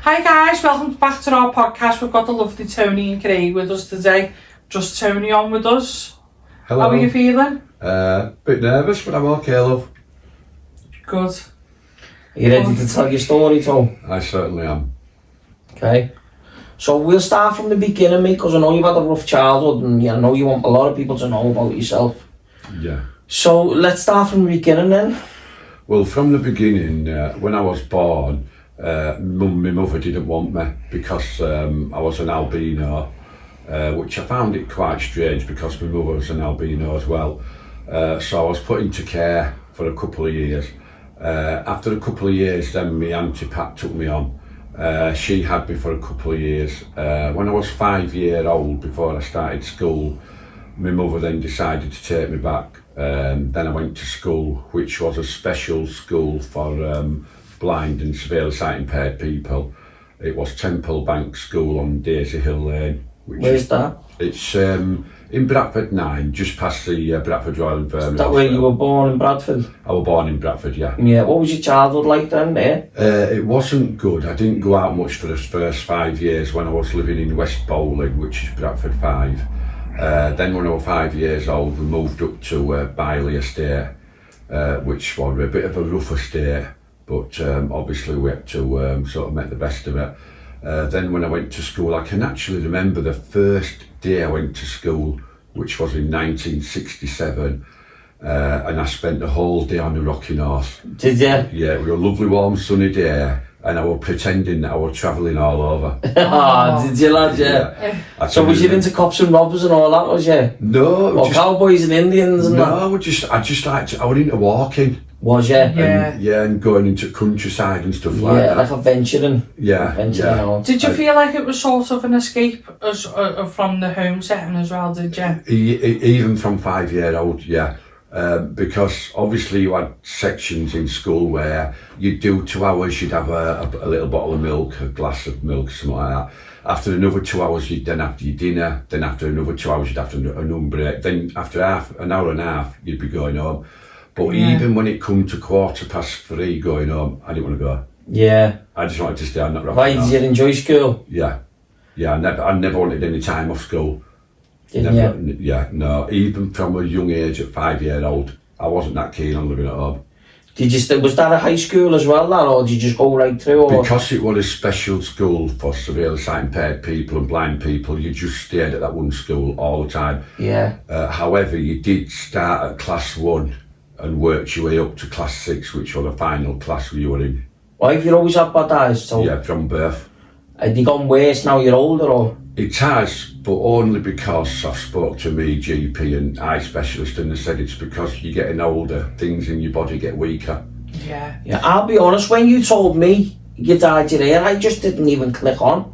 Hi guys, welcome back to our podcast. We've got the lovely Tony and Craig with us today. Just Tony on with us. Hello. How are you feeling? Bit nervous, but I'm okay, love. Good. Are you ready to tell your story, Tom? I certainly am. Okay. So we'll start from the beginning, mate, because I know you've had a rough childhood and I know you want a lot of people to know about yourself. Yeah. So let's start from the beginning then. Well, from the beginning, when I was born, my mother didn't want me because I was an albino, which I found it quite strange because my mother was an albino as well. So I was put into care for a couple of years. After a couple of years, then my auntie Pat took me on. She had me for a couple of years. When I was 5 years old, before I started school, my mother then decided to take me back. Then I went to school, which was a special school for blind and severely sight impaired people. It was Temple Bank School on Daisy Hill Lane. Where's that? It's in Bradford 9, just past the Bradford Royal Infirmary. Is that where you were born in Bradford? I was born in Bradford, yeah. Yeah, what was your childhood like then there? It wasn't good. I didn't go out much for the first 5 years when I was living in West Bowling, which is Bradford 5. Then when I was 5 years old, we moved up to Biley Estate, which was a bit of a rough estate, but obviously we had to sort of make the best of it. Then when I went to school, I can actually remember the first day I went to school, which was in 1967, and I spent the whole day on the rocking horse. Did you? Yeah, it was a lovely warm sunny day, and I was pretending that I was travelling all over. Did you, lad? Yeah. So was you into cops and robbers and all that, was you? No. Or cowboys and Indians and that? No, I just liked, I was into walking. Was you? Yeah. And going into countryside and stuff like that. Yeah, like adventuring. Yeah, Adventuring on. Did you feel like it was sort of an escape from the home setting as well, did you? Even from 5 years old, yeah. Because obviously you had sections in school where you'd do 2 hours, you'd have a little bottle of milk, a glass of milk, something like that. After another 2 hours, you'd then have your dinner. Then after another 2 hours, you'd have another break. Then after an hour and a half, you'd be going home. But even when it come to 3:15 going home, I didn't want to go. Yeah. I just wanted to stay on that rock. Why, did you enjoy school? Yeah. I never wanted any time off school. Didn't you? Yeah, no. Even from a young age at 5 years old, I wasn't that keen on living at home. Was that a high school as well, that, or did you just go right through? Or? Because it was a special school for severely sight impaired people and blind people, you just stayed at that one school all the time. Yeah. However, you did start at class 1 and worked your way up to class 6, which was the final class you were in. Why have you always had bad eyes? So Yeah, from birth. have they gone worse now you're older, or? It has, but only because I've spoke to me GP and eye specialist, and they said it's because you're getting older, things in your body get weaker. Yeah. Yeah, I'll be honest, when you told me you dyed your hair, I just didn't even click on.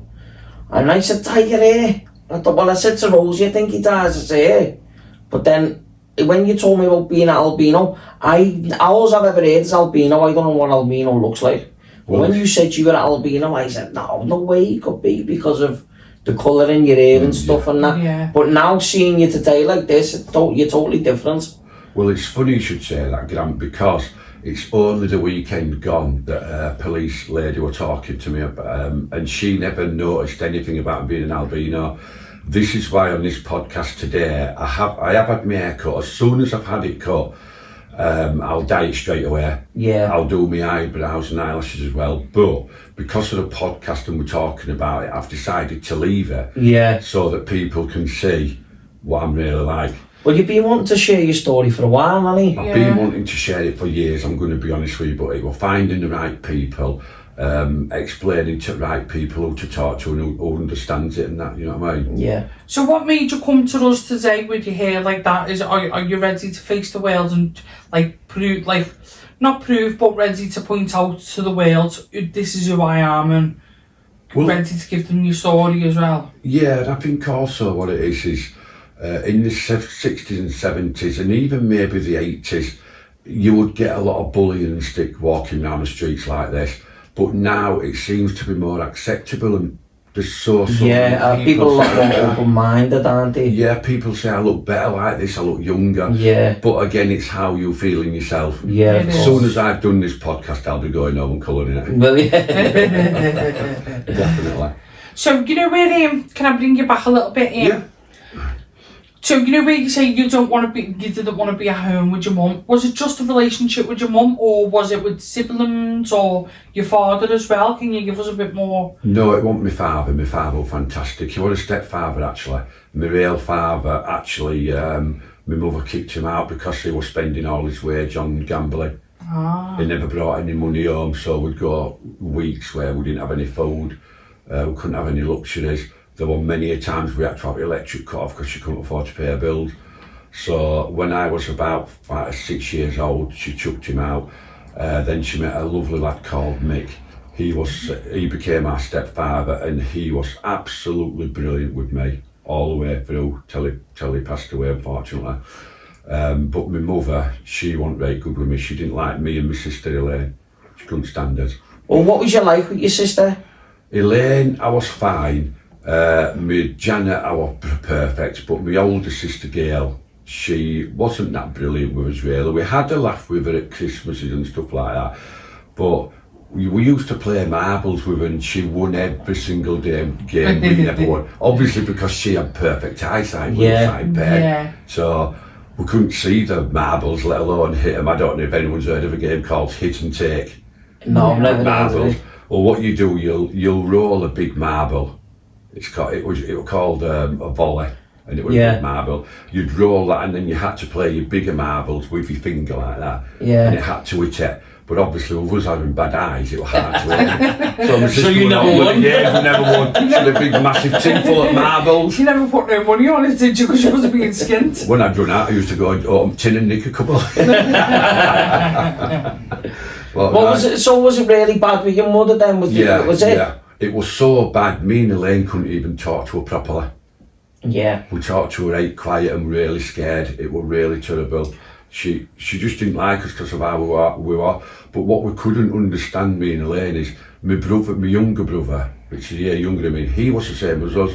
And I said, dye your hair. I thought, well, I said to Rosie, I think he dyes his hair. But then, when you told me about being an albino, all I've ever heard is albino. I don't know what albino looks like. But when you said you were albino, I said, no way you could be because of the colour in your hair and stuff and that. Yeah. But now seeing you today like this, you're totally different. Well, it's funny you should say that, Grant, because it's only the weekend gone that a police lady were talking to me about, and she never noticed anything about being an albino. This is why on this podcast today, I have had my hair cut. As soon as I've had it cut, I'll dye it straight away. Yeah. I'll do my eyebrows and eyelashes as well. But because of the podcast and we're talking about it, I've decided to leave it. Yeah. So that people can see what I'm really like. Well, you've been wanting to share your story for a while, haven't you? I've been wanting to share it for years, I'm going to be honest with you, but it was finding the right people, explaining to the right people who to talk to and who understands it and that, you know what I mean? Yeah. So what made you come to us today with your hair like that? Are you ready to face the world and not prove, but ready to point out to the world, this is who I am, and ready to give them your story as well? Yeah, and I think also what it is in the 60s and 70s and even maybe the 80s, you would get a lot of bullying and stick walking down the streets like this. But now it seems to be more acceptable and there's so Yeah, many people are a lot say, more open-minded, aren't they? yeah, people say I look better like this, I look younger. Yeah. But again, it's how you feel in yourself. Yeah, It of is. As course. soon as I've done this podcast, I'll be going home and colouring it. Well, yeah. Definitely. So, you know where, can I bring you back a little bit here? Yeah. So, you know where you say you didn't want to be at home with your mum? Was it just a relationship with your mum, or was it with siblings or your father as well? Can you give us a bit more? No, it wasn't my father. My father was fantastic. He was a stepfather, actually. My real father, actually, my mother kicked him out because he was spending all his wage on gambling. Ah. He never brought any money home, so we'd go weeks where we didn't have any food. We couldn't have any luxuries. There were many a times we had to have electric cut off because she couldn't afford to pay her bills. So when I was about 5 or 6 years old, she chucked him out. Then she met a lovely lad called Mick. He became our stepfather, and he was absolutely brilliant with me all the way through till he passed away, unfortunately. But my mother, she wasn't very good with me. She didn't like me and my sister Elaine. She couldn't stand us. Well, what was your life with your sister? Elaine, I was fine. My Janet, I was perfect. But my older sister Gail, she wasn't that brilliant with us really. We had a laugh with her at Christmases and stuff like that. But we used to play marbles with her, and she won every single game we never won. Obviously because she had perfect eyesight with Yeah. a side pair. Yeah. So we couldn't see the marbles, let alone hit them. I don't know if anyone's heard of a game called Hit and Take. No, I've never heard of Marbles. it. Well, what you do, you'll roll a big marble. It was called a volley, and it was Yeah. a big marble. You'd roll that, and then you had to play your bigger marbles with your finger like that. Yeah. And it had to hit it. But obviously, with us having bad eyes, it was hard to hit. So my sister you went never on with won? it. Yeah, we never won. She had a big, massive tin full of marbles. You never put no money on it, did you? Because you wasn't being skint. When I'd run out, I used to go and open tin and nick a couple. Well, What was it? So was it really bad with your mother then? Was it? Yeah. It was so bad, me and Elaine couldn't even talk to her properly. Yeah. We talked to her out quiet and really scared. It was really terrible. She just didn't like us because of how we were. But what we couldn't understand, me and Elaine, is my younger brother, which is a year younger than me, he was the same as us.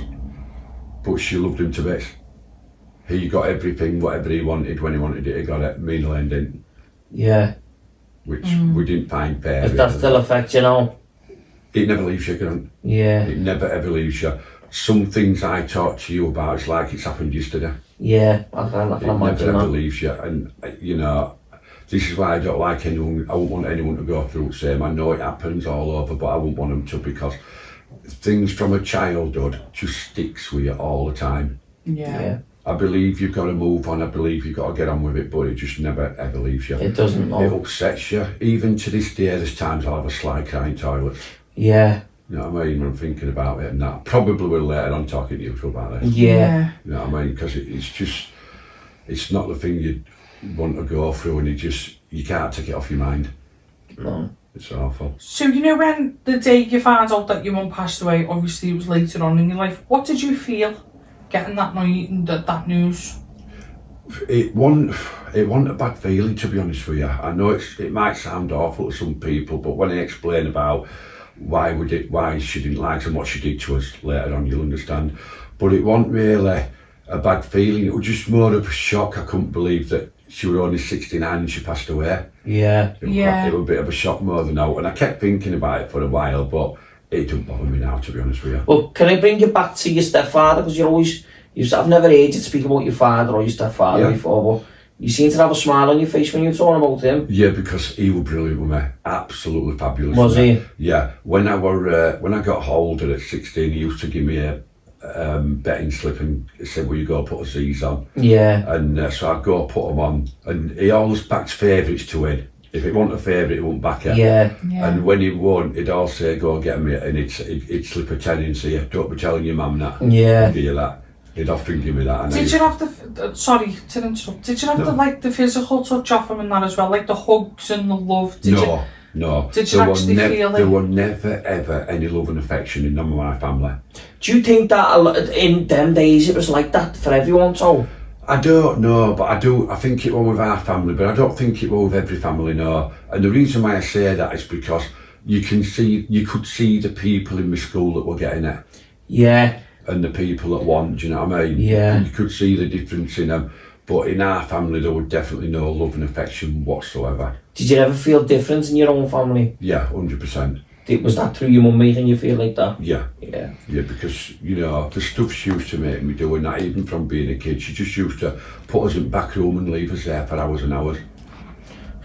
But she loved him to bits. He got everything, whatever he wanted, when he wanted it, he got it. Me and Elaine didn't. Yeah. Which we didn't find fair. If that still affects you now. It never leaves you, Grant. Yeah. It never ever leaves you. Some things I talk to you about, it's like it's happened yesterday. Yeah, I can It never imagine ever that. leaves you. And, you know, this is why I don't like anyone, I wouldn't want anyone to go through the same. I know it happens all over, but I wouldn't want them to, because things from a childhood just sticks with you all the time. Yeah. I believe you've got to move on, I believe you've got to get on with it, but it just never ever leaves you. It doesn't, no. It upsets you. Even to this day, there's times I'll have a sly crying toilet. Yeah. You know what I mean? When I'm thinking about it, and that probably will later on talking to you about this. Yeah. You know what I mean? Because it's just, it's not the thing you want to go through, and you can't take it off your mind. No. It's awful. So, you know, when the day you found out that your mum passed away, obviously it was later on in your life, what did you feel getting that news? It wasn't a bad feeling, to be honest with you. I know it might sound awful to some people, but when I explain about why she didn't like us and what she did to us later on, you'll understand. But it wasn't really a bad feeling. It was just more of a shock. I couldn't believe that she was only 69 and she passed away. Yeah. It was a bit of a shock more than out, and I kept thinking about it for a while, but it doesn't bother me now, to be honest with you. Well, can I bring you back to your stepfather? Because I've never heard you speak about your father or your stepfather before, but you seem to have a smile on your face when you're talking about him. Yeah, because he was brilliant with me. Absolutely fabulous. Was he? Yeah. When I got older at 16, he used to give me a betting slip and said, will you go put a Z's on? Yeah. And so I'd go put them on, and he always backed favourites to win. If it wasn't a favourite, he wouldn't back it. Yeah. And when he won, he'd all say, go and get me, and he'd slip a 10 and say, don't be telling your mum that. Yeah. He'd give you that. He'd often give me that. And Did you have sorry to interrupt, did you have the physical touch off him and that as well, like the hugs and the love? No. Did you actually feel it? There were never ever any love and affection in none of my family. Do you think that in them days it was like that for everyone, so? I don't know, but I think it was with our family, but I don't think it was with every family, no. And the reason why I say that is because you could see the people in my school that were getting it. Yeah. and the people that want, do you know what I mean? Yeah. You could see the difference in them. But in our family, there was definitely no love and affection whatsoever. Did you ever feel different in your own family? Yeah, 100%. Was that through your mum making you feel like that? Yeah. Yeah. Yeah, because, you know, the stuff she used to make me do, and that even from being a kid, she just used to put us in the back room and leave us there for hours and hours.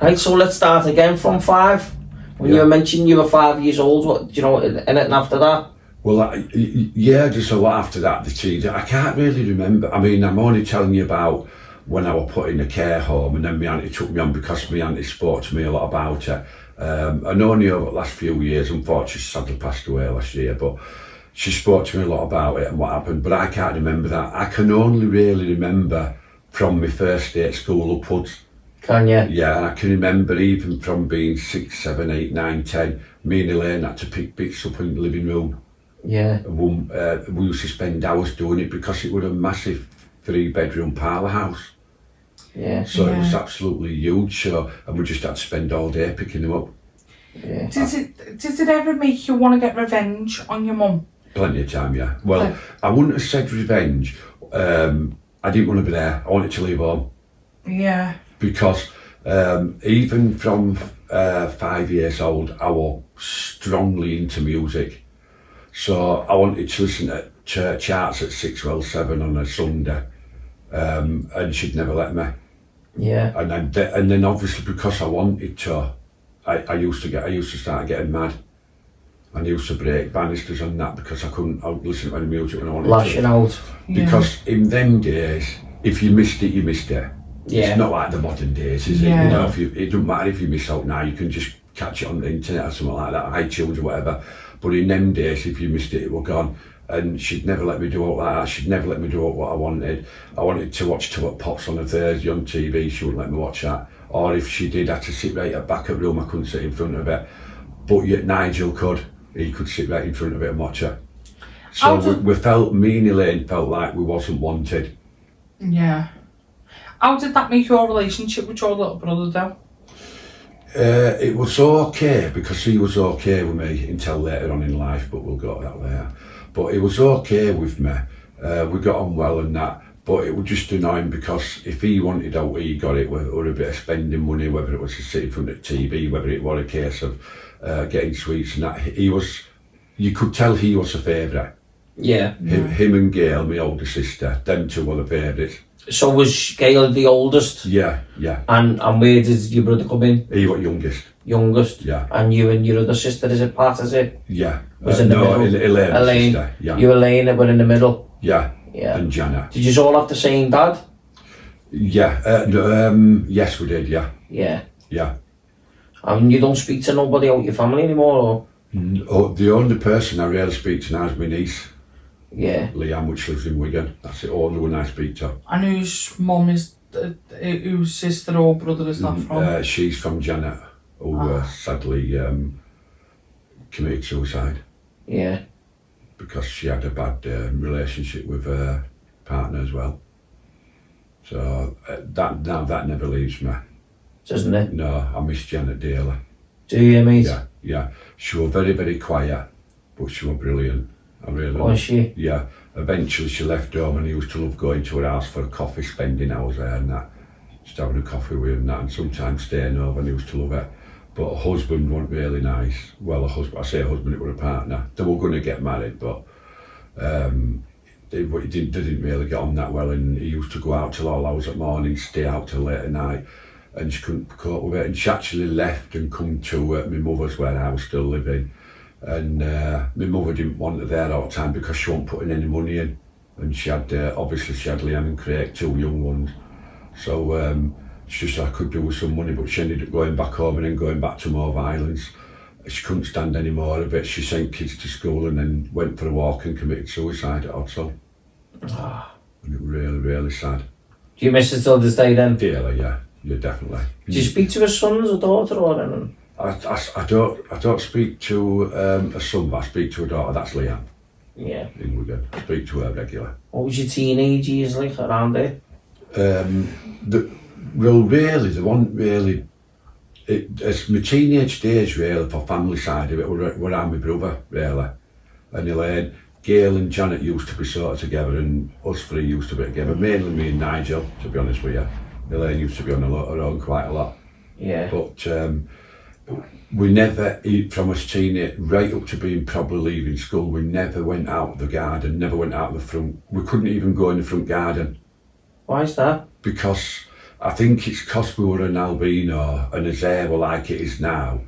Right, so let's start again from 5. When you Yeah. were mentioning you were 5 years old, what, do you know, anything after that? Well, yeah, just a lot after that, the teen. I can't really remember. I mean, I'm only telling you about when I was put in a care home, and then my auntie took me on because my auntie spoke to me a lot about it. And only over the last few years, unfortunately, she sadly passed away last year, but she spoke to me a lot about it and what happened, but I can't remember that. I can only really remember from my first day at school upwards. Can you? Yeah, and I can remember even from being 6, 7, 8, 9, 10, me and Elaine had to pick bits up in the living room. Yeah. We used to spend hours doing it because it was a massive 3-bedroom parlour house. Yeah. So it was absolutely huge, so, and we just had to spend all day picking them up. Yeah. Did it ever make you want to get revenge on your mum? Plenty of time, yeah. Well, I wouldn't have said revenge. I didn't want to be there. I wanted to leave home. Yeah. Because even from 5 years old, I was strongly into music. So I wanted to listen to church arts at 6 or 7 on a Sunday, and she'd never let me. Yeah. And then obviously because I wanted to, I used to start getting mad. And I used to break banisters and that because I would listen to any music when I wanted Lashing to. out. Because in them days, if you missed it, you missed it. Yeah. It's not like the modern days, is Yeah. it? You know, it doesn't matter if you miss out now, you can just catch it on the internet or something like that, iTunes or whatever. But in them days, if you missed it, it was gone. And she'd never let me do all that. She'd never let me do what I wanted. I wanted to watch Two Up Pops on a Thursday on TV. She wouldn't let me watch that. Or if she did, I had to sit right at the back of the room. I couldn't sit in front of it. But yet Nigel could. He could sit right in front of it and watch her. So me and Elaine felt like we wasn't wanted. Yeah. How did that make your relationship with your little brother though? It was okay because he was okay with me until later on in life, but we'll go to that later. But it was okay with me. We got on well and that, but it was just annoying because if he wanted out, he got it, or a bit of spending money, whether it was to sit in front of the TV, whether it was a case of getting sweets and that. You could tell he was a favourite. Yeah. Him and Gail, my older sister, them two were the favourites. So was Gail the oldest? Yeah. And where did your brother come in? He was youngest. Youngest? Yeah. And you and your other sister, is it Pat, is it? Yeah. Was in the middle? Elaine, sister. Yeah. You Elaine were in the middle? Yeah. Yeah. And Jana. Did you all have the same dad? Yeah. Yes, we did. Yeah. Yeah. Yeah. And you don't speak to nobody out your family anymore, or? The only person I really speak to now is my niece. Yeah. Leanne, which lives in Wigan. That's the only one I speak to. And whose mum is, whose sister or brother is that from? She's from Janet, who sadly committed suicide. Yeah. Because she had a bad relationship with her partner as well. So that never leaves me. Doesn't it? No, I miss Janet dearly. Do you, mate? Yeah. She was very, very quiet, but she was brilliant. I really Was she? Yeah. Eventually she left home and he used to love going to her house for a coffee, spending hours there and that. Just having a coffee with her and that, and sometimes staying over, and he used to love it. But her husband wasn't really nice. Well, I say husband, it was a partner. They were going to get married, but they didn't really get on that well, and he used to go out till all hours at morning, stay out till late at night, and she couldn't cope with it. And she actually left and come to my mother's where I was still living. And my mother didn't want her there all the time because she wasn't putting any money in. And she had, obviously she had Leanne and Craig, 2 young ones. So she just I could do with some money, but she ended up going back home and then going back to more violence. She couldn't stand any more of it. She sent kids to school and then went for a walk and committed suicide at Odsall. And it was really, really sad. Do you miss her till this day then? Dearly, yeah, definitely. Do you speak to her sons or daughter or anything? I don't speak to a son, but I speak to a daughter. That's Leanne. Yeah. In Wigan. I speak to her regular. What was your teenage years like around there? Well, really, there wasn't really. It's my teenage days really for family side of it were around my brother really, and Elaine. Gail and Janet used to be sort of together, and us three used to be together, mainly me and Nigel, to be honest with you. Elaine used to be on her own quite a lot. Yeah. But we never, from us teenage, right up to being probably leaving school, we never went out the garden, never went out the front. We couldn't even go in the front garden. Why is that? Because I think it's because we were an albino and his hair were like it is now.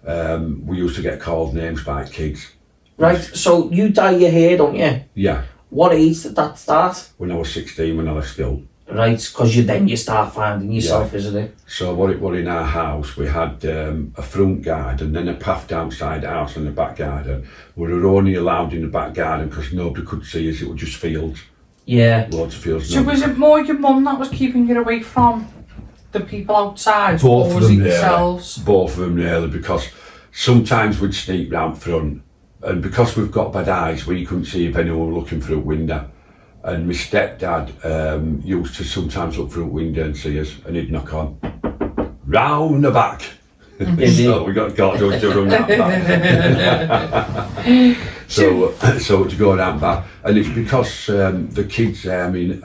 We used to get called names by kids. Right, so you dye your hair, don't you? Yeah. What age did that start? When I was 16, when I left school. Right, because you start finding yourself, isn't it? So what it was in our house, we had a front garden, then a path outside the house and the back garden. We were only allowed in the back garden because nobody could see us, it was just fields. Yeah. Loads of fields. So was it more your mum that was keeping you away from the people outside? Both or of was them, it yourselves? Both of them really, because sometimes we'd sneak round front, and because we've got bad eyes, we couldn't see if anyone were looking through a window. And my stepdad used to sometimes look through a window and see us, and he'd knock on, round the back. So we got doors to run that back. So to go down back, and it's because the kids there, I mean,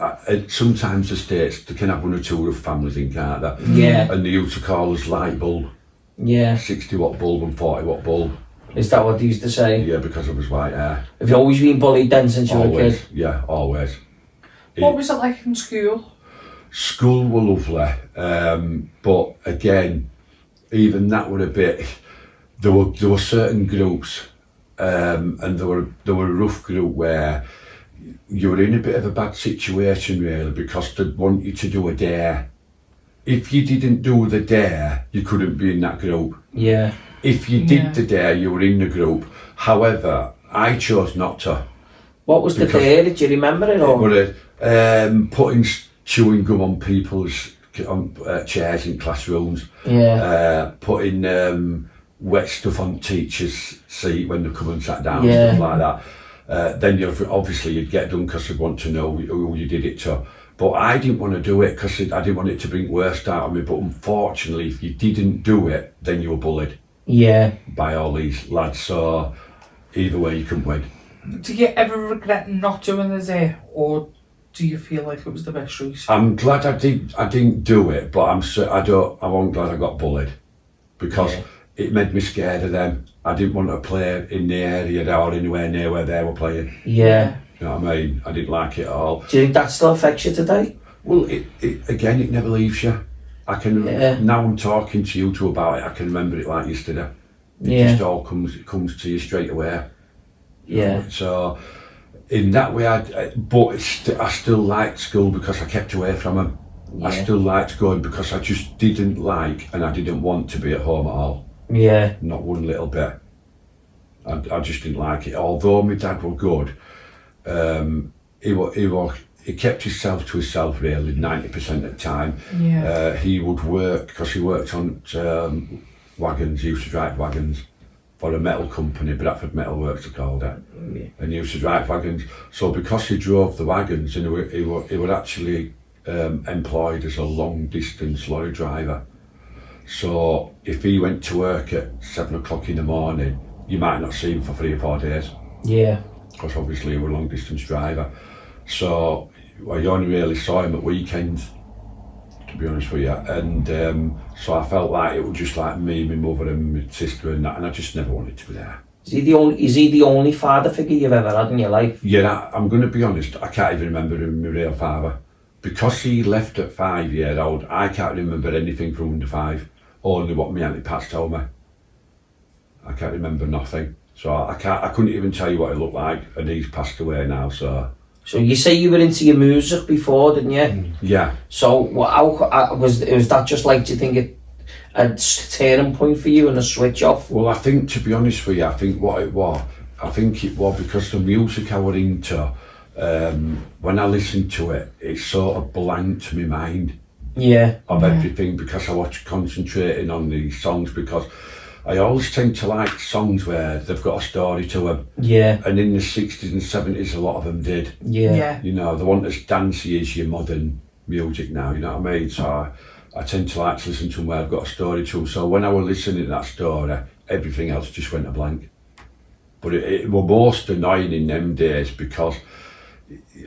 sometimes the states, they can have one or two rough families in, can't they? Yeah. And they used to call us light bulb. Yeah. 60 watt bulb and 40 watt bulb. Is that what they used to say? Yeah, because of his white hair. Have you always been bullied then since you were a Always, kid? yeah, always. What was it like in school? School were lovely, but again, even that were a bit. There were certain groups, and there were a rough group where you were in a bit of a bad situation really, because they'd want you to do a dare. If you didn't do the dare, you couldn't be in that group. Yeah. If you did the dare, you were in the group. However, I chose not to. What was the dare? Did you remember it? Or? Putting chewing gum on people's chairs in classrooms. Yeah. Putting wet stuff on teachers' seat when they come and sat down, stuff like that. Then you'd get done because they'd want to know who you did it to. But I didn't want to do it because I didn't want it to bring worst out of me. But unfortunately, if you didn't do it, then you were bullied. Yeah. By all these lads. So either way, you couldn't win. Do you ever regret not doing the dare, or do you feel like it was the best choice? I'm glad I didn't do it, but I wasn't glad I got bullied, because it made me scared of them. I didn't want to play in the area or anywhere near where they were playing. Yeah. You know what I mean? I didn't like it at all. Do you think that still affects you today? Well, it never leaves you. I can now I'm talking to you two about it. I can remember it like yesterday. It just all comes to you straight away. Yeah. So in that way, I still liked school because I kept away from them. Yeah. I still liked going because I just didn't like and I didn't want to be at home at all. Yeah. Not one little bit. I just didn't like it. Although my dad was good, he kept himself to himself really 90% of the time. Yeah. He would work, because he worked on wagons, he used to drive wagons for a metal company, Bradford Metal Works they called it. Yeah. And he used to drive wagons. So because he drove the wagons, and he was actually employed as a long distance lorry driver. So if he went to work at 7 o'clock in the morning, you might not see him for 3 or 4 days. Yeah. Because obviously he was a long distance driver. So I only really saw him at weekends, to be honest with you. And so I felt like it was just like me, my mother and my sister and that, and I just never wanted to be there. Is he the only father figure you've ever had in your life? Yeah, I'm going to be honest, I can't even remember my real father. Because he left at 5-year-old, I can't remember anything from under 5, only what my Auntie Pat told me. I can't remember nothing. So I couldn't even tell you what it looked like, and he's passed away now, so... So you say you were into your music before, didn't you? Yeah. So was that just like, do you think a turning point for you and a switch off? Well, I think, to be honest with you, I think it was because the music I was into, when I listened to it, it sort of blanked my mind. Yeah. Of everything, because I was concentrating on these songs, because I always tend to like songs where they've got a story to them. Yeah. And in the 60s and 70s, a lot of them did. Yeah. You know, they weren't as dancey as your modern music now, you know what I mean? So I tend to like to listen to them where I've got a story to them. So when I was listening to that story, everything else just went a blank. But it was most annoying in them days because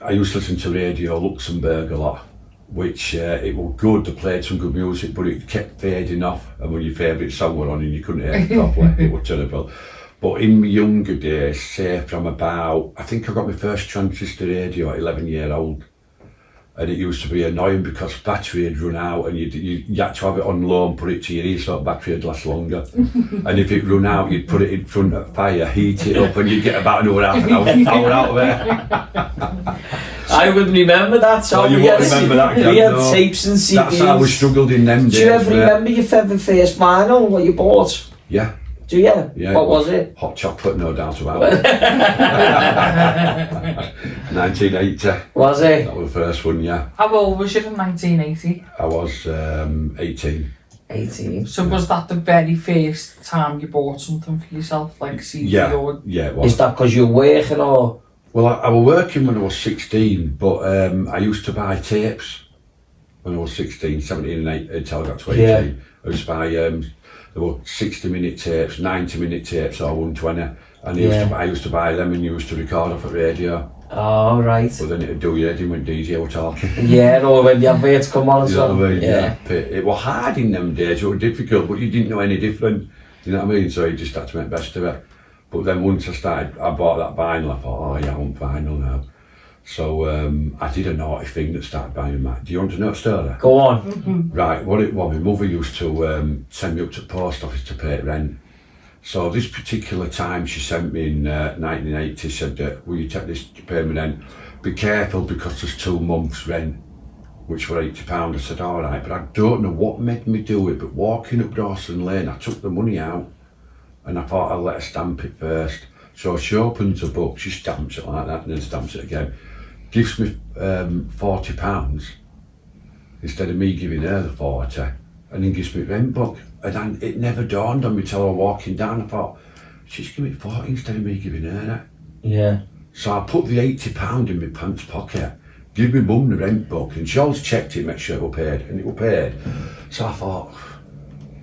I used to listen to Radio Luxembourg a lot, which it was good, they played some good music, but it kept fading off, and when your favourite song were on and you couldn't hear it properly, it was terrible. But in my younger days, say from about, I think I got my first transistor radio at 11-year-old, and it used to be annoying because battery had run out and you had to have it on low and put it to your ear so the battery would last longer. And if it run out, you'd put it in front of fire, heat it up, and you'd get about another half an hour out of it. I would remember that. So you won't remember that, we had tapes and CDs. That's how we struggled in them days. Do you ever remember your first vinyl, what you bought? Yeah. Do you? Yeah. What was it? Hot chocolate, no doubt about it. 1980. Was it? That was the first one, yeah. How old was you in 1980? I was 18. 18. So was that the very first time you bought something for yourself, like CD or... Yeah, it was. Is that because you were working or? Well, I was working when I was 16, but I used to buy tapes when I was 16, 17 and 8, until I got to 18. Yeah. I used to buy, there were 60-minute tapes, 90-minute tapes or 120. And I used to buy them and used to record off at radio. Oh, right. But then it'd do your head in when DJ were talking. Yeah, or when the adverts come on and You know stuff. what I mean? Yeah. It was hard in them days, it was difficult, but you didn't know any different. You know what I mean? So you just had to make the best of it. But then once I bought that vinyl, I thought, oh yeah, I want vinyl now. So I did a naughty thing that started buying that. Do you want to know the story? Go on. Right, what it was, my mother used to send me up to the post office to pay rent. So this particular time she sent me in 1980, said, will you take this to pay me rent? Be careful because there's 2 months rent, which were £80. I said, all right, but I don't know what made me do it, but walking up Dawson Lane, I took the money out and I thought I'd let her stamp it first. So she opens a book, she stamps it like that and then stamps it again. Gives me £40 instead of me giving her the 40, and then gives me rent book. And it never dawned on me till I was walking down. I thought, she's giving me 40 instead of me giving her it. Yeah. So I put the £80 in my pants pocket, give my mum the rent book, and she always checked it, make sure it was paid, and it was paid. So I thought,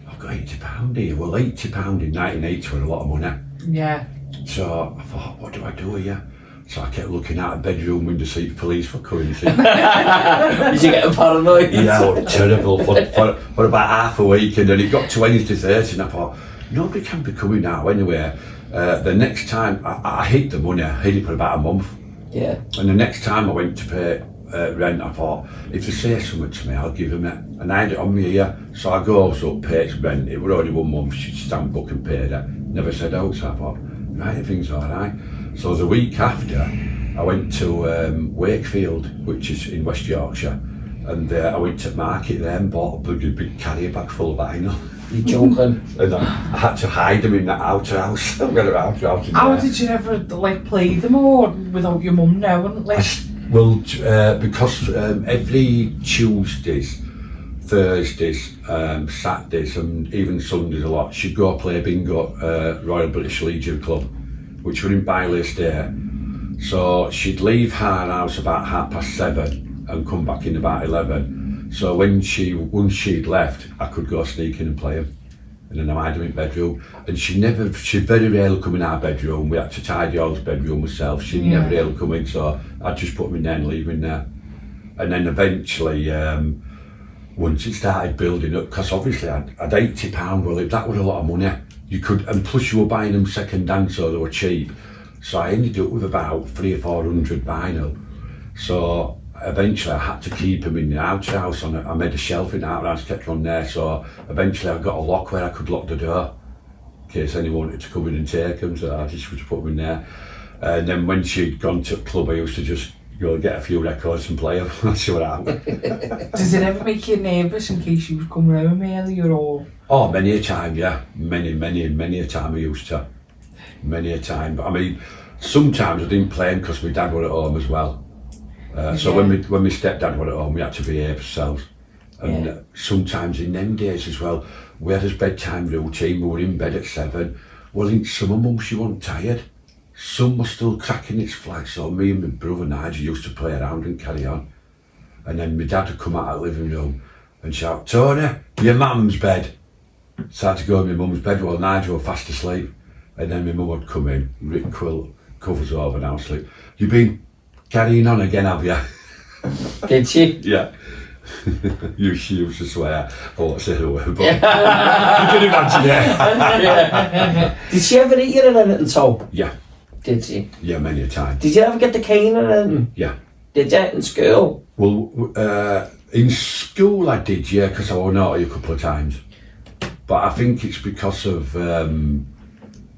I've got £80 here. Well, £80 in 1980 was a lot of money. Yeah. So I thought, what do I do here? So I kept looking out the bedroom window to see if police were coming. Did you get paranoid? Yeah, terrible for about half a week, and then it got to Wednesday, Thursday, and I thought, nobody can be coming now anyway. The next time, I hid the money, I hid it for about a month. Yeah. And the next time I went to pay rent, I thought, if they say something to me, I'll give them it. And I had it on me here, so I goes up, paid rent, it was only 1 month, she stamped book and paid it. Never said out, so I thought, right, everything's all right. So the week after, I went to Wakefield, which is in West Yorkshire, and I went to market there and bought a big carrier bag full of vinyl. You're joking. And I had to hide them in that outhouse. I've got an outhouse in How there. did you ever like play them or without your mum knowing? Like, Well, because every Tuesdays, Thursdays, Saturdays and even Sundays a lot, she'd go play bingo at Royal British Legion Club, which were in Bailey Estate. So she'd leave her house about 7:30 and come back in about 11. So once she'd left, I could go sneaking and play them. And then I hide them in bedroom. And she very rarely come in our bedroom. We had to tidy all the bedroom myself. She'd never really come in, so I'd just put them in there and leave them in there. And then eventually, once it started building up, because obviously I'd £80, well, that was a lot of money. You could, and plus you were buying them second hand, so they were cheap. So I ended up with about 300 or 400 vinyl. So eventually I had to keep them in the outhouse. I made a shelf in the outhouse, kept them on there. So eventually I got a lock where I could lock the door in case anyone wanted to come in and take them. So I just would put them in there. And then when she'd gone to the club, I used to just go and get a few records and play them. That's what happened. Does it ever make you nervous in case you was coming home earlier or? Oh, many a time, yeah. Many a time I used to. Many a time. But I mean, sometimes I didn't play them because my dad were at home as well. So when my stepdad were at home, we had to behave ourselves. And sometimes in them days as well, we had his bedtime routine. We were in bed at 7. Well, in summer months, she wasn't tired. Sun was still cracking its flag, so me and my brother Nigel used to play around and carry on. And then my dad would come out of the living room and shout, "Tony, your mum's bed." So I had to go in my mum's bed while Nigel was fast asleep. And then my mum would come in, rip quilt covers over, and I was like, "You been carrying on again, have you?" Did she? Yeah. She used to swear. I won't say the word, but you can imagine it. Did she ever eat you or anything, so? Yeah, Did she? yeah, many a time. Did you ever get the cane or anything? Yeah. Did you in school? Well, in school I did, yeah, because I was naughty a couple of times. But I think it's because of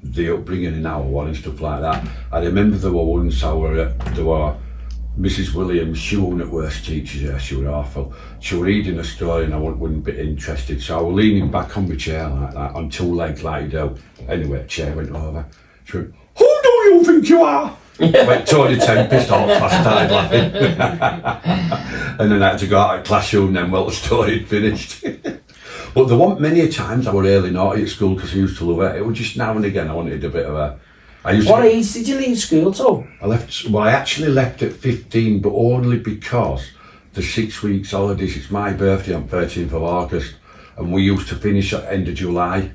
the upbringing in our one and stuff like that. I remember there were once there were Mrs. Williams, she wasn't the worst teacher there, she was awful. She was reading a story and I wouldn't be interested, so I was leaning back on my chair like that, on two legs like you do. Anyway, the chair went over. She went, "Who do you think you are?" Went Tony Tempest, all class started laughing. And then I had to go out of the classroom then, well, the story had finished. But there weren't many times I was really naughty at school because I used to love it. It was just now and again I wanted a bit of a... What age did you leave school to? I actually left at 15, but only because the 6 weeks holidays, it's my birthday on 13th of August, and we used to finish at end of July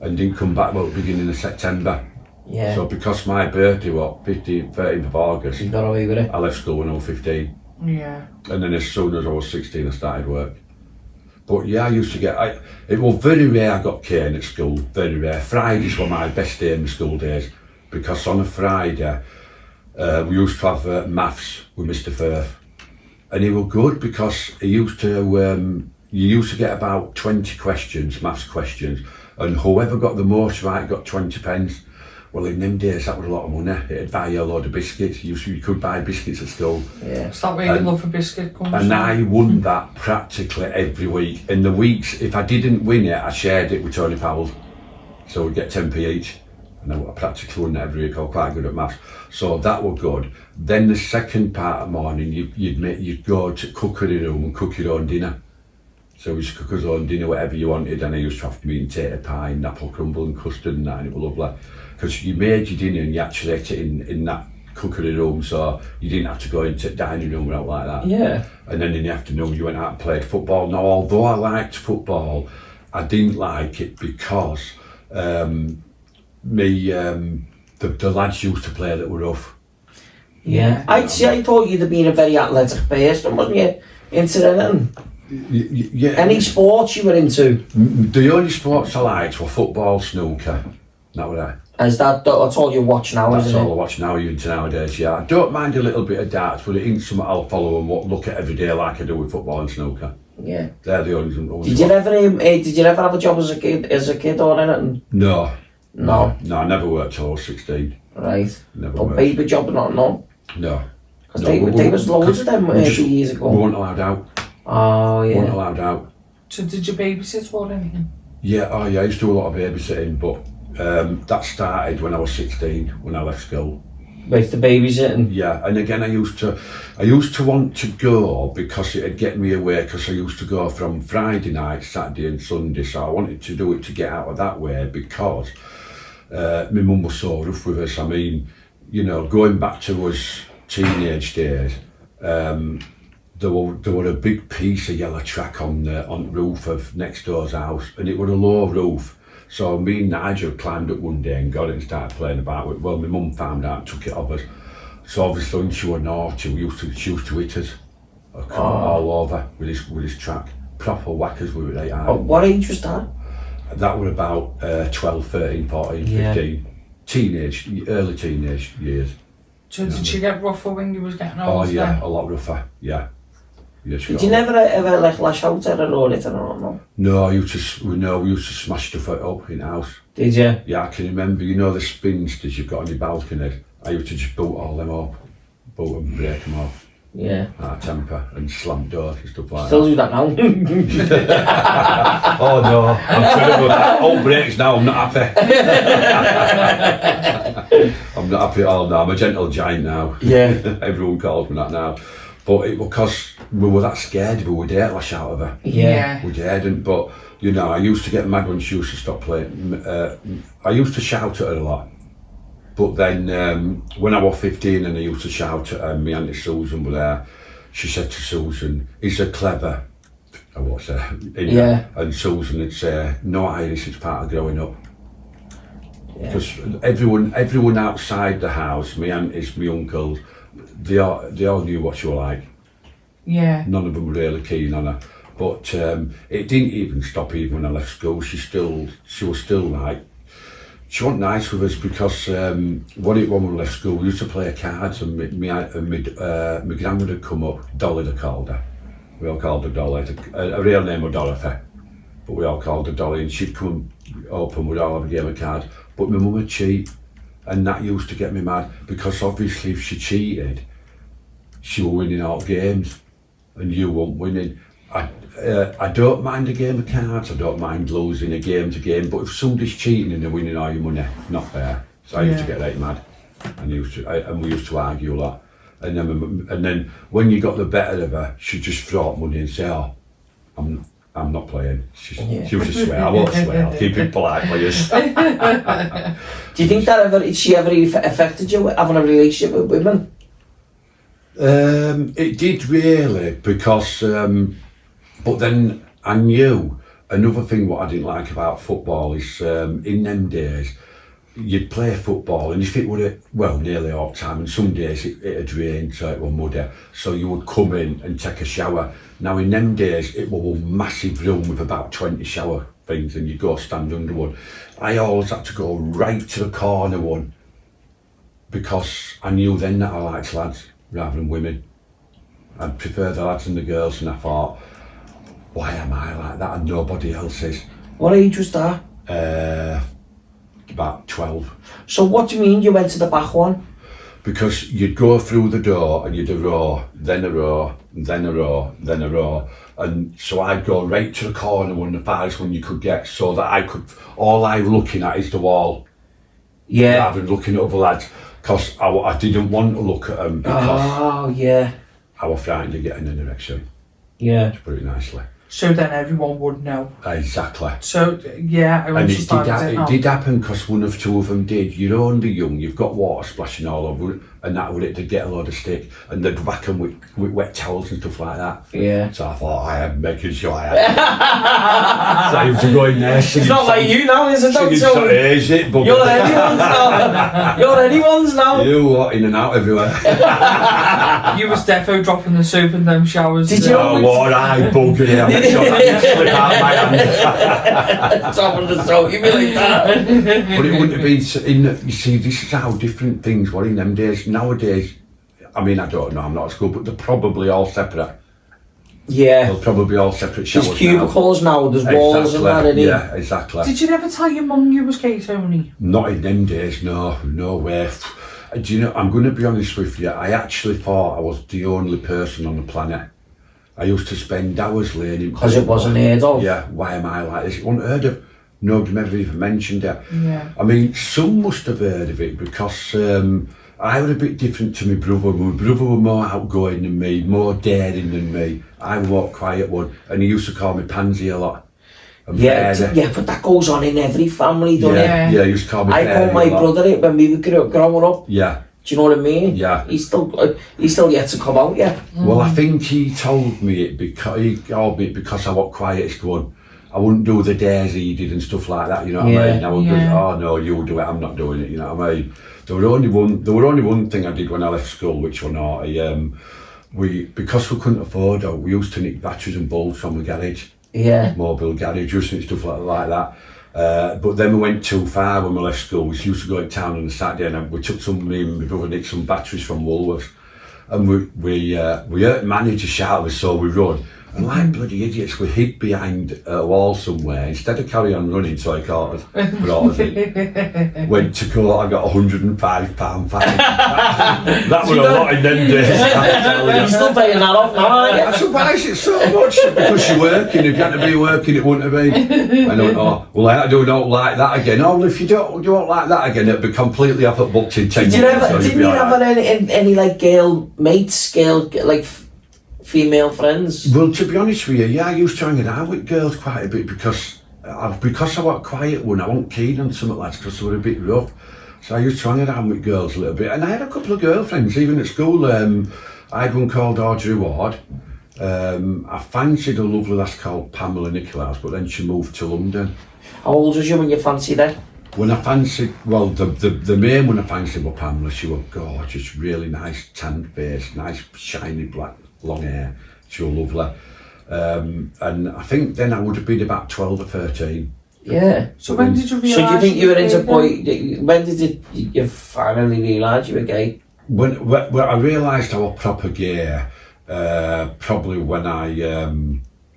and didn't come back till the beginning of September. Yeah. So because my birthday was 13th of August, You got away with it? I left school when I was 15. Yeah. And then as soon as I was 16 I started work. But yeah, I used to get, it was very rare I got cane at school, very rare. Fridays were my best day in the school days, because on a Friday we used to have maths with Mr. Firth. And he was good because he used to, you used to get about 20 questions, maths questions, and whoever got the most right got 20 pence. Well, in them days that was a lot of money. It'd buy you a load of biscuits. You could buy biscuits at school. Yeah. Is that where your love for biscuit comes And from? I won that practically every week. In the weeks, if I didn't win it, I shared it with Tony Powell. So we'd get 10p each. And I practically won it every week. I was quite good at maths. So that was good. Then the second part of the morning, you'd go to cookery room and cook your own dinner. So we used to cook our own dinner, whatever you wanted, and I used to have meat and tater pie and apple crumble and custard and that, and it was lovely. Because you made your dinner and you actually ate it in that cookery room, so you didn't have to go into the dining room or out like that. Yeah. And then in the afternoon you went out and played football. Now, although I liked football, I didn't like it because the lads used to play that were rough. Yeah. I thought you'd have been a very athletic person, wasn't you? Into anything? Yeah. Any sports you were into? The only sports I liked were football, snooker. That was it. Is that's all you watch now, That's isn't all it? I watch now, you into nowadays, yeah. I don't mind a little bit of darts, but it ain't something I'll follow and look at every day like I do with football and snooker. Yeah. They're the only Did you ever have a job as a kid or anything? No. No. No, I never worked till I was 16. Right. Never No worked. baby job, no. No. Because No, they was loads of them a few years ago. We weren't allowed out. Oh, We weren't yeah. allowed out. So did you babysit or anything? Yeah, I used to do a lot of babysitting, but that started when I was 16, when I left school. With the babysitting? Yeah, and again I used to want to go because it'd get me away, because I used to go from Friday night, Saturday and Sunday, so I wanted to do it to get out of that way, because my mum was so rough with us. I mean, you know, going back to us teenage days, there were a big piece of yellow track on the roof of next door's house, and it was a low roof. So me and Nigel climbed up one day and got it and started playing about with it. Well, my mum found out and took it off us. So obviously when she was naughty, she used to hit us all over with his track. Proper whackers we were right Oh, what age was that? That were about 12, 13, 14, Yeah. 15. Early teenage years. So did she get rougher when you was getting Oh older? yeah, a lot rougher, yeah. Yeah, Did you never ever like lash out at her or anything or no? No, we used to smash stuff up in the house. Did you? Yeah, I can remember, you know the spinsters you've got on your balcony? I used to just boot all them up, boot them, break them off, Yeah. out of temper, and slam doors and stuff like Still that. do that now? Oh no, I'm terrible at that. All breaks now, I'm not happy. I'm not happy at all now, I'm a gentle giant now. Yeah. Everyone calls me that now. But it was because we were that scared, we would dare lash out of her. Yeah. We daredn't, but you know, I used to get mad when she used to stop playing. I used to shout at her a lot. But then when I was 15 and I used to shout at her, my Auntie Susan was there, she said to Susan, "Is it clever?" I was there. Yeah. And Susan would say, "No, Iris, it's part of growing up." Because everyone outside the house, my aunties, my uncles, they all knew what she was like. Yeah. None of them were really keen on her. But it didn't even stop even when I left school. She was still like, she wasn't nice with us because what it was when we left school, we used to play cards and my grandmother had come up, Dolly they called her. We all called her Dolly. Her real name was Dorothy, but we all called her Dolly, and she'd come up and we'd all have a game of cards. But my mum would cheat, and that used to get me mad because obviously if she cheated, she was winning all games and you weren't winning. I don't mind a game of cards, I don't mind losing a game to game, but if somebody's cheating and they're winning all your money, not fair. So I used to get right mad, and we used to argue a lot. And then when you got the better of her, she'd just throw out money and say, "Oh, I'm not playing." She used to swear. I won't swear. I'll keep it polite, please. Do you think that she ever affected you having a relationship with women? It did really, because but then I knew another thing what I didn't like about football is in them days you'd play football, and if it were nearly all the time, and some days it'd rain so it was muddy, so you would come in and take a shower. Now in them days it was a massive room with about 20 shower things, and you'd go stand under one. I always had to go right to the corner one because I knew then that I liked lads rather than women. I'd prefer the lads and the girls, and I thought, why am I like that and nobody else is? What age was that? About 12. So what do you mean you went to the back one? Because you'd go through the door and you'd a row, then a row, then a row, then a row. And so I'd go right to the corner one, the farthest one you could get, so that all I was looking at is the wall. Yeah. Rather than looking at other lads. Because I didn't want to look at them because I was frightened of getting an erection. Yeah. To put it nicely. So then everyone would know. Exactly. So, yeah, I and it did happen because one of two of them did. You're only young, you've got water splashing all over, and that would it, they'd get a load of stick, and they'd whack them with wet towels and stuff like that. Yeah. So I thought, I am making sure I am. So I used to go in there singing. It's not like you now, is it? Is it? You're anyone's now. You're anyone's now. You walk in and out everywhere. You was defo dropping the soap in them showers. Did you? Oh, what I bugger him. Sure that slip out of my hand. Top of the throat, you be like that. But it wouldn't have been, you see, this is how different things were in them days. Nowadays, I mean, I don't know, I'm not at school, but they're probably all separate. Yeah. They're probably all separate showers. There's cubicles now, there's walls and that, innit? Yeah, exactly. Did you never tell your mum you was gay, Tony? Not in them days, no way. Do you know, I'm going to be honest with you, I actually thought I was the only person on the planet. I used to spend hours learning. Because it wasn't heard of. Yeah, why am I like this? It wasn't heard of. Nobody ever even mentioned it. Yeah. I mean, some must have heard of it because I was a bit different to my brother. My brother was more outgoing than me, more daring than me. I was more quiet one, and he used to call me Pansy a lot. Yeah, but that goes on in every family, doesn't it? Yeah, he used to call me I called my brother it when we were growing up. Yeah. Do you know what I mean? Yeah. He's still yet to come out, yeah. Well, I think he told me it because I was quietest one. I wouldn't do the dares he did and stuff like that, you know what I mean? I would go, oh no, you do it, I'm not doing it, you know what I mean? There were only one thing I did when I left school, which was naughty. Because we couldn't afford it, we used to nick batteries and bulbs from the garage. Yeah. Mobile garages and stuff like that. But then we went too far when we left school. We used to go to town on a Saturday, and we took me and my brother nicked some batteries from Woolworths, and we heard manager shout at us, so we run. And like bloody idiots, we hid behind a wall somewhere. Instead of carry on running, so I caught us, brought us in. Went to court, I got £105 fine. That was a lot in them days. You're still paying that off now, aren't you? I surprised it so much because you're working. If you had to be working, it wouldn't have been. And I went, oh, well, I don't like that again. Oh, well, if you don't like that again, it'd be completely off at booked in 10 minutes. Didn't you have any like girl mates, like female friends? Well, to be honest with you, yeah, I used to hang out with girls quite a bit because I was quiet one. I wasn't keen on some lads because they were a bit rough. So I used to hang around with girls a little bit, and I had a couple of girlfriends even at school. I had one called Audrey Ward. I fancied a lovely lass called Pamela Nicolaus, but then she moved to London. How old was you when you fancied her? when I fancied, well, the main one I fancied was Pamela. She was gorgeous, really nice tan face, nice shiny black long hair. She was lovely. And I think then I would have been about 12 or 13. Yeah. So when did you realise? So do you think you were into gay boy? When did you finally realise you were gay? When I realised I was proper gay, probably when I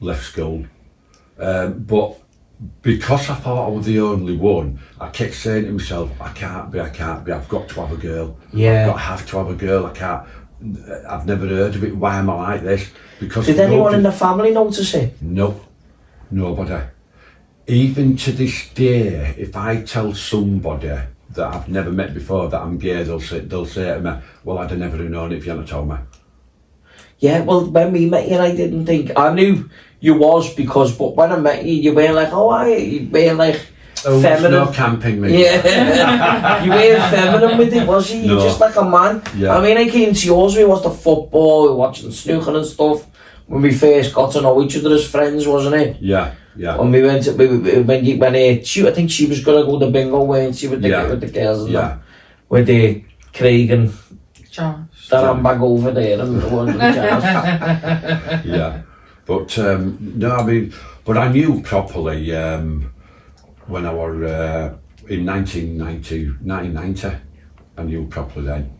left school. But because I thought I was the only one, I kept saying to myself, I can't be, I've got to have a girl. Yeah. Have to have a girl, I can't. I've never heard of it, why am I like this? Because Did anyone in the family notice it? No, nobody. Even to this day, if I tell somebody that I've never met before that I'm gay, they'll say to me, well, I'd have never have known it if you hadn't told me. Yeah, well, when we met you, I didn't think... I knew you was because, but when I met you, you were like, oh, you were like feminine. No camping, mate. Yeah. You weren't feminine with it, was you? You're just like a man. Yeah. I mean, I came to yours, we watched the football, we were watching snooker and stuff. When we first got to know each other as friends, wasn't it? Yeah, yeah. When we went to, when I think she was going to go to bingo, weren't she, with the girls and that. With the Craig and Josh. that handbag over there and the one with the jazz. Yeah. But, no, I mean, but I knew properly when I was in 1990, I knew properly then,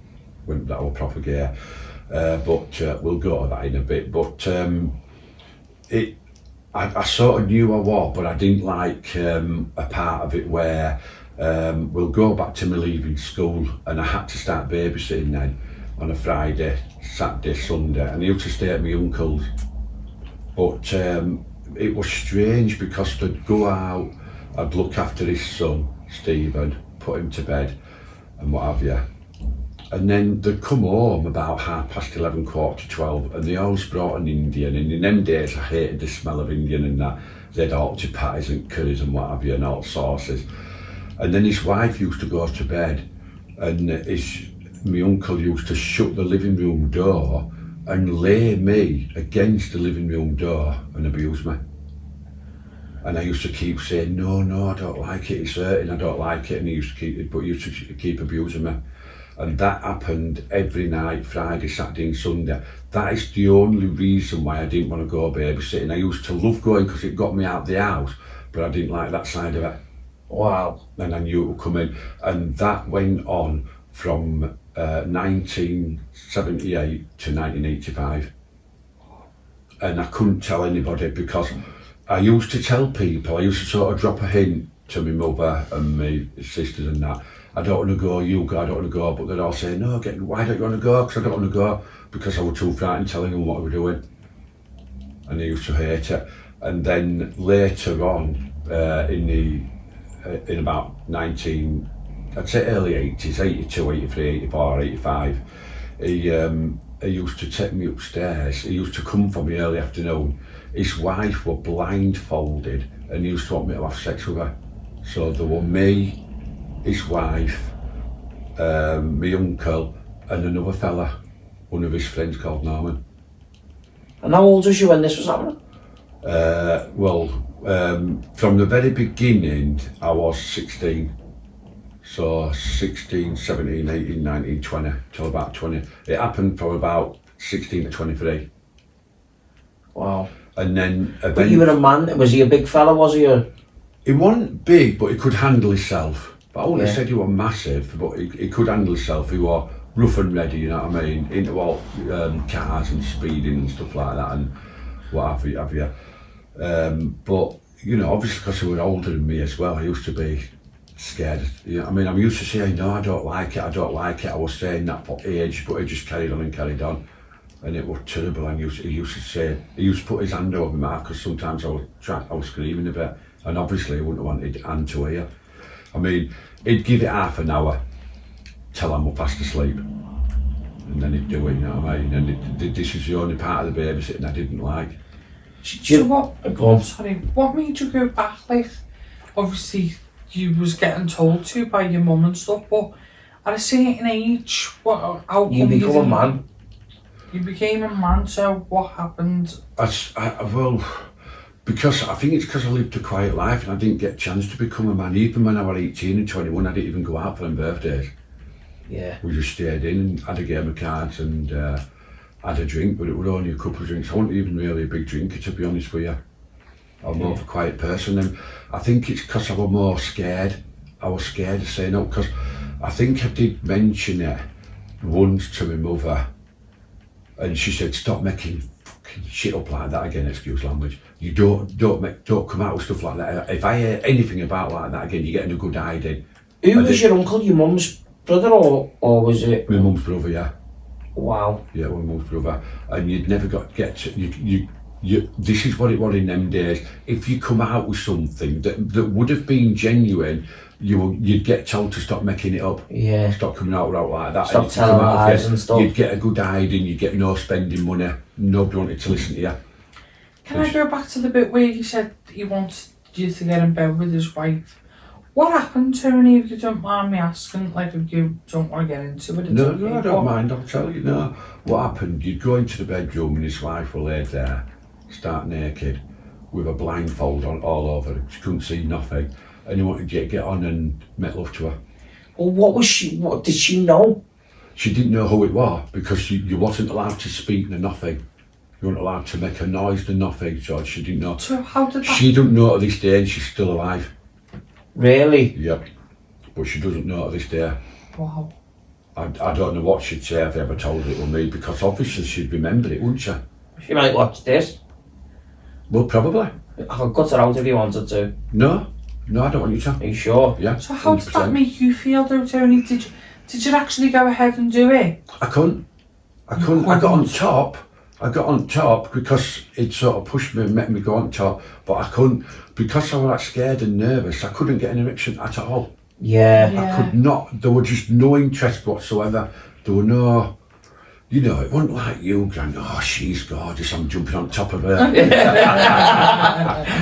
when that was proper gay. But we'll go to that in a bit. But I sort of knew I was, but I didn't like a part of it where we'll go back to me leaving school, and I had to start babysitting then on a Friday, Saturday, Sunday, and I used to stay at my uncle's. But it was strange because they'd go out, I'd look after his son, Stephen, put him to bed and what have you. And then they'd come home about 11:30, 12:15, and they always brought an Indian. And in them days, I hated the smell of Indian and that. They'd orchard patties and curries and what have you, and all sauces. And then his wife used to go to bed, and my uncle used to shut the living room door and lay me against the living room door and abuse me. And I used to keep saying, no, I don't like it, it's hurting, I don't like it. And he used to keep abusing me. And that happened every night, Friday, Saturday and Sunday. That is the only reason why I didn't want to go babysitting. I used to love going because it got me out of the house, but I didn't like that side of it. Wow. And I knew it would come in. And that went on from 1978 to 1985. And I couldn't tell anybody because I used to tell people, I used to sort of drop a hint to my mother and my sisters and that, I don't want to go, you go, I don't want to go, but they'd all say, no, why don't you want to go? Because I don't want to go, because I was too frightened telling them what I was doing. And they used to hate it. And then later on, in about I'd say early 80s, 82, 83, 84, 85, he used to take me upstairs. He used to come for me early afternoon. His wife were blindfolded and he used to want me to have sex with her. So there were me, his wife, my uncle and another fella, one of his friends called Norman. And how old was you when this was happening? From the very beginning I was 16. So 16, 17, 18, 19, 20, till about 20. It happened from about 16 to 23. Wow. And then... But you were a man, was he a big fella, was he? He wasn't big, but he could handle himself. But I wouldn't have Yeah. said he was massive, but he could handle himself. He was rough and ready, you know what I mean? Into all cars and speeding and stuff like that and what have you. But, you know, obviously because he was older than me as well, I used to be scared. You know, I mean, I'm used to saying, no, I don't like it. I was saying that for age, but he just carried on. And it was terrible. And he used to put his hand over my mouth because sometimes I was screaming a bit. And obviously he wouldn't have wanted hand to hear. I mean, he'd give it half an hour till I'm fast asleep. And then he'd do it, you know what I mean? And this is the only part of the babysitting I didn't like. So what made you go back? Like, obviously you was getting told to by your mum and stuff, but at a certain age, how come You become a man. You became a man, so what happened? Well, Because I think it's because I lived a quiet life and I didn't get a chance to become a man. Even when I was 18 and 21, I didn't even go out for them birthdays. Yeah. We just stayed in and had a game of cards and had a drink, but it was only a couple of drinks. I wasn't even really a big drinker, to be honest with you. I'm more of a quiet person, and I think it's because I was more scared. I was scared of saying no, because I think I did mention it once to my mother, and she said, "Stop making fucking shit up like that again." Excuse language. You don't come out with stuff like that. If I hear anything about like that again, you're getting a good hiding. Who was your uncle? Your mum's brother, or was it? My mum's brother, yeah. Wow. Yeah, my mum's brother, and you'd never get to you. This is what it was in them days. If you come out with something that would have been genuine, you'd get told to stop making it up. Yeah. Stop coming out like that. Stop telling lies and stuff. You'd get a good hiding. You'd get no spending money. Nobody wanted to listen to you. Can I go back to the bit where he said he wants you to get in bed with his wife? What happened, Tony, if you don't mind me asking? Like, if you don't want to get into it, it's No, okay. I don't mind. I'll tell you. No, what happened? You'd go into the bedroom and his wife were laid there, start naked, with a blindfold on all over her. She couldn't see nothing, and you wanted to get on and make love to her. Well, what did she know? She didn't know who it was because you wasn't allowed to speak to nothing. You weren't allowed to make a noise to nothing, so she didn't know. So how did that... She don't know to this day, and she's still alive. Really? Yep. But she doesn't know to this day. Wow. I don't know what she'd say if I ever told it was me, because obviously she'd remember it, wouldn't she? She might watch this. Well, probably. I could cut her out if you wanted to. No, I don't want you to. Are you sure? Yeah. So how did 100%. that make you feel though, Tony? Did you actually go ahead and do it? I couldn't. I got on top. I got on top because it sort of pushed me and made me go on top, but I couldn't, because I was like scared and nervous, I couldn't get an erection at all. Yeah. I could not, there was just no interest whatsoever. There were no, it wasn't like you going, "Oh, she's gorgeous, I'm jumping on top of her."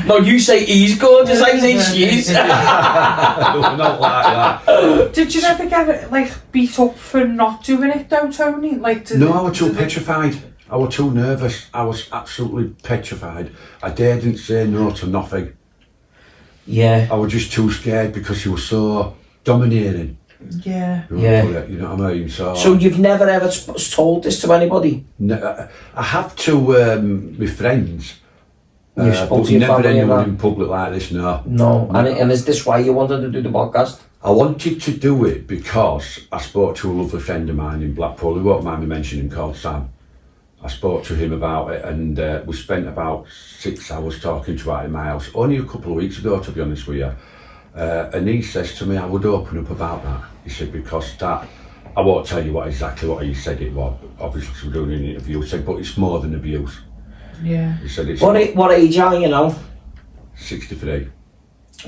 No, you say he's gorgeous, I say she's. Not like that. Did you ever get like beat up for not doing it though, Tony? No, I was too petrified. I was too nervous. I was absolutely petrified. I didn't say no to nothing. Yeah. I was just too scared because he was so dominating. Yeah. You know what I mean? So you've never ever told this to anybody? I have to my friends. You've spoken but to your never family anyone and in public like this, no. No. And is this why you wanted to do the podcast? I wanted to do it because I spoke to a lovely friend of mine in Blackpool, who won't mind me mentioning, called Sam. I spoke to him about it, and we spent about 6 hours talking to her in my house, only a couple of weeks ago, to be honest with you. And he says to me, I would open up about that. He said, because that, I won't tell you exactly what he said it was, obviously we're doing an interview, he said, but it's more than abuse. Yeah. He said it's... What age are you now? 63.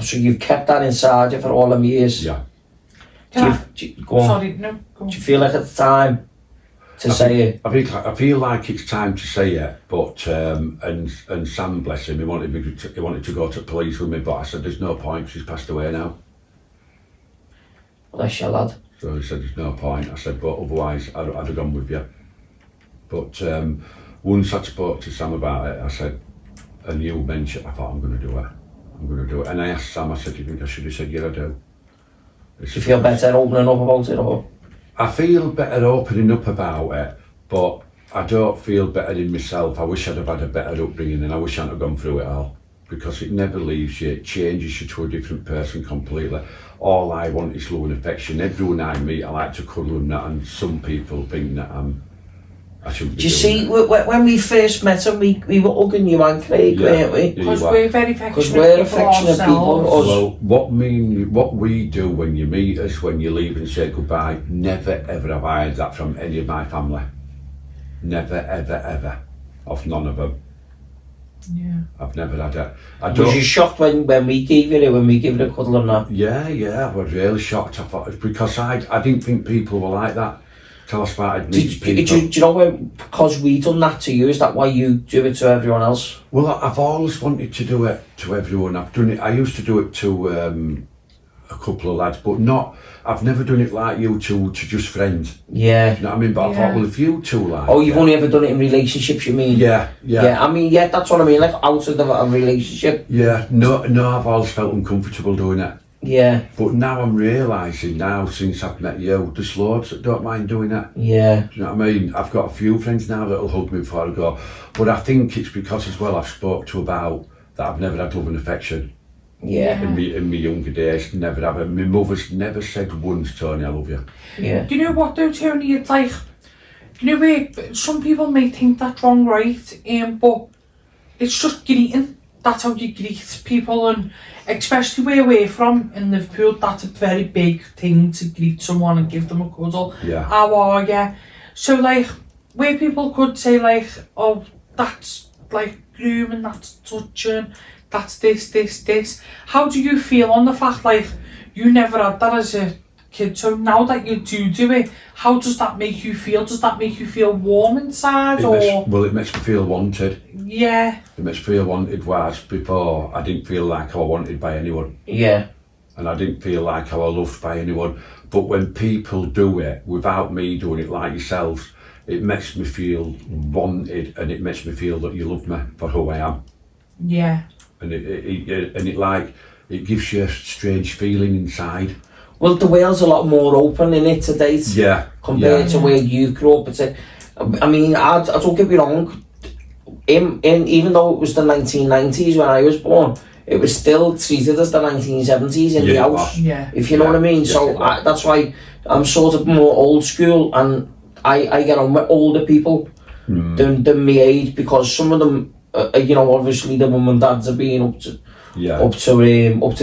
So you've kept that inside you for all them years? Yeah. Go on. Sorry, no, go on. Do you feel like it's time to say it? I feel like it's time to say it, but and Sam, bless him, he wanted to go to police with me, but I said there's no point. She's passed away now. Bless you, lad. So he said there's no point. I said, but otherwise I'd have gone with you. But once I spoke to Sam about it, I said, and you mentioned, I thought I'm going to do it. And I asked Sam, I said, do you think I should have said, yeah, I do. Do you feel better opening up about it, or? I feel better opening up about it, but I don't feel better in myself. I wish I'd have had a better upbringing, and I wish I hadn't gone through it all, because it never leaves you. It changes you to a different person completely. All I want is love and affection. Everyone I meet, I like to cuddle and that, and some people think that I shouldn't be Do you doing see, that. when we first met him, we were hugging you and Craig, weren't we? Because we're very Because affectionate we're people affectionate people. ourselves. Us. Well, what we do when you meet us, when you leave and say goodbye, never ever have I had that from any of my family. Never ever ever. Of none of them. Yeah. I've never had it. Was you shocked when we gave you a cuddle and that? Yeah, I was really shocked. I thought, because I didn't think people were like that till I started meeting people. Do you know because we done that to you, is that why you do it to everyone else? Well, I've always wanted to do it to everyone. I've done it. I used to do it to a couple of lads, but not. I've never done it like you two to just friends. Yeah. You know what I mean? But I thought, well, if you two like. Oh, you've only ever done it in relationships, you mean? Yeah. Yeah, I mean, yeah, that's what I mean. Like outside of a relationship. Yeah. No, I've always felt uncomfortable doing it. Yeah. But now I'm realising now, since I've met you, there's loads that don't mind doing it. Yeah. Do you know what I mean? I've got a few friends now that'll hug me before I go. But I think it's because as well I've spoke to about that I've never had love and affection. Yeah. In my younger days, never have. My mother's never said once, Tony, I love you. Yeah. Do you know what though, Tony? It's like, you know where some people may think that's wrong, right? But it's just greeting. That's how you greet people, and especially where we're from in Liverpool, that's a very big thing to greet someone and give them a cuddle. Yeah. How are you? So like, where people could say like, oh, that's like grooming, that's touching, that's this. How do you feel on the fact like you never had that as a kid? So now that you do it, how does that make you feel? Does that make you feel warm inside, it makes me feel wanted. Yeah. It makes me feel wanted, whereas before I didn't feel like I was wanted by anyone. Yeah. And I didn't feel like I was loved by anyone. But when people do it without me doing it like yourselves, it makes me feel wanted, and it makes me feel that you love me for who I am. Yeah. And it gives you a strange feeling inside. Well, the world's a lot more open in it today. Yeah. Compared to where you grew up. I mean, I don't get me wrong. Even though it was the 1990s when I was born, it was still treated as the 1970s in the house. Yeah. If you know what I mean. Yes, So that's why I'm sort of more old school, and I get on with older people than my age, because some of them, you know, obviously the mum and dads are being up to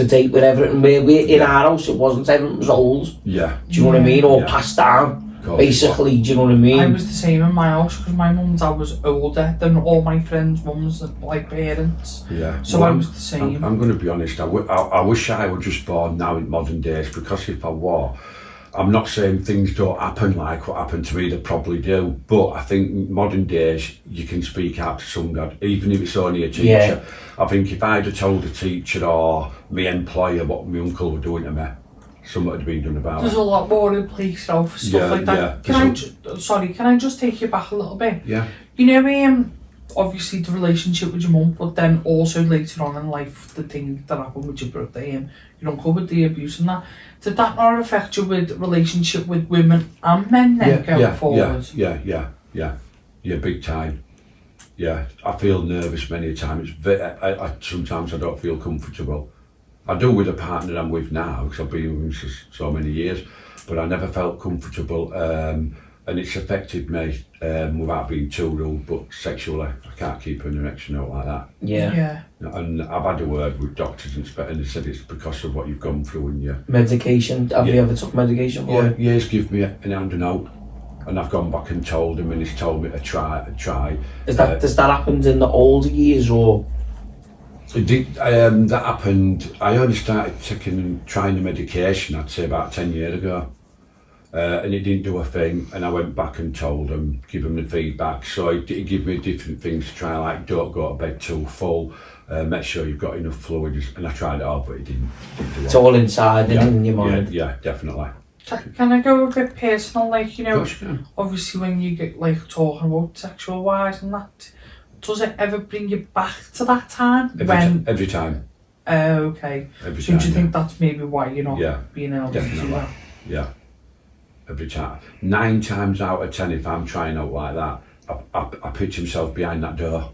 date with everything. We in our house, it wasn't. Everything was old. Yeah. Do you know what I mean? Or passed down. Basically, do you know what I mean? I was the same in my house because my mum and dad was older than all my friends' mums and like parents. Yeah. So I was the same. I'm going to be honest. I wish I were just born now in modern days, because if I were, I'm not saying things don't happen like what happened to me, they probably do, but I think modern days you can speak out to someone, even if it's only a teacher. Yeah. I think if I'd have told a teacher or my employer what my uncle were doing to me, something had been done about There's it. a lot more in place now for stuff like that. Can I just take you back a little bit? Yeah. You know, obviously the relationship with your mum, but then also later on in life, the thing that happened with your brother, your uncle with the abuse and that. Did that not affect you with relationship with women and men then going forward? Yeah, big time. Yeah, I feel nervous many times. Sometimes I don't feel comfortable. I do with the partner I'm with now, because I've been with him for so many years, but I never felt comfortable, and it's affected me without being too rude, but sexually. I can't keep an erection out like that. Yeah. And I've had a word with doctors and they said it's because of what you've gone through and Medication. Have you ever took medication for it? Yeah, he's given me an hand and out, and I've gone back and told him, and he's told me to try. Does that happen in the older years, or? That happened. I only started trying the medication, I'd say about 10 years ago, and it didn't do a thing. And I went back and told him, give him the feedback. So he gave me different things to try, like don't go to bed too full, make sure you've got enough fluids. And I tried it all, but it didn't do It's all inside and in your mind. Yeah, definitely. Can I go a bit personal? Like, you know, Gosh, yeah. obviously when you get like talking about sexual wise and that, does it ever bring you back to that time? Every time. Okay. Every so time, do you think that's maybe why you're not being able to do definitely. that? Yeah. Every time. 9 times out of 10, if I'm trying out like that, I picture myself behind that door.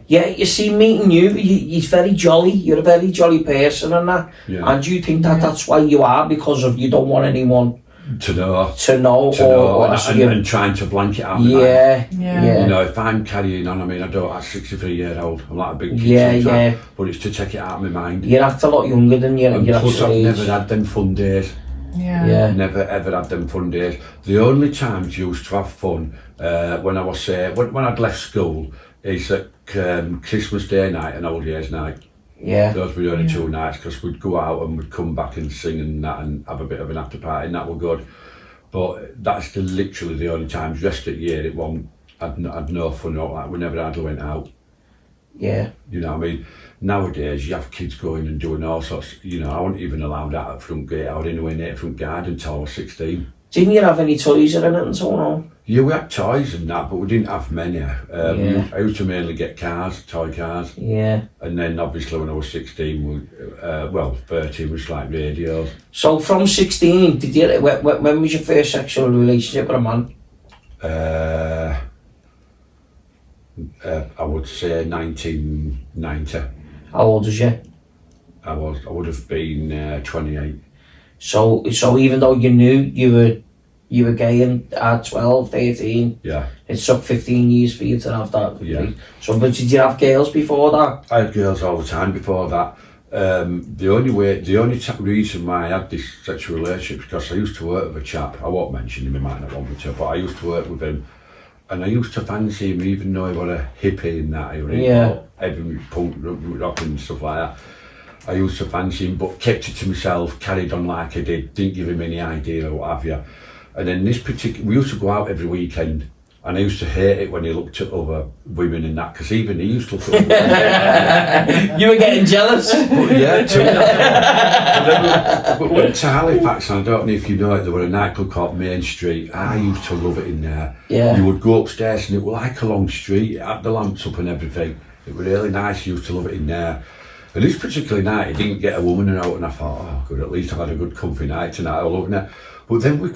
Yeah, you see, meeting you're very jolly. You're a very jolly person and that. Yeah. And do you think that that's why you are, because of you don't want anyone to know and trying to blank it out. Yeah. You know, if I'm carrying on, I mean, I don't, I'm 63-year-old, I'm like a big kid sometimes, but it's to take it out of my mind. You act a lot younger than you. And plus I've never had them fun days. Yeah. Never ever had them fun days. The only times you used to have fun when I was when I'd left school is at Christmas Day night and Old Year's night. Yeah. Those were the only 2 nights, because we'd go out and we'd come back and sing and that and have a bit of an after party, and that were good. But that's literally the only times. Rest of the year it won't. I'd no fun out, like we never hardly went out. Yeah. You know what I mean? Nowadays, you have kids going and doing all sorts. You know, I wasn't even allowed out at front gate. I was anywhere near the front garden until I was 16. Didn't you have any toys or anything so on? Yeah, we had toys and that, but we didn't have many. Yeah. I used to mainly get cars, toy cars. Yeah. And then obviously when I was 16, 13 was like radios. So from 16, did you? When was your first sexual relationship with a man? I would say 1990. How old was you? I would have been 28. So even though you knew you were gay at 12, 13, Yeah. it took 15 years for you to have that. Yeah. So, but did you have girls before that? I had girls all the time before that. The only reason why I had this sexual relationship because I used to work with a chap. I won't mention him, he might not want me to, but I used to work with him, and I used to fancy him, even though he was a hippie in that area. Yeah. Heavy punk rock and stuff like that. I used to fancy him, but kept it to myself, carried on like I did, didn't give him any idea or what have you. And then we used to go out every weekend, and I used to hate it when he looked at other women and that, because even he used to look at other women. You were getting jealous? But yeah, but went to Halifax, and I don't know if you know it, there was a nightclub called Main Street. I used to love it in there. Yeah. You would go upstairs, and it was like a long street, it had the lamps up and everything. It was really nice, I used to love it in there. And this particular night, he didn't get a woman out, and I thought, oh, good, at least I've had a good comfy night tonight, I love it. But then we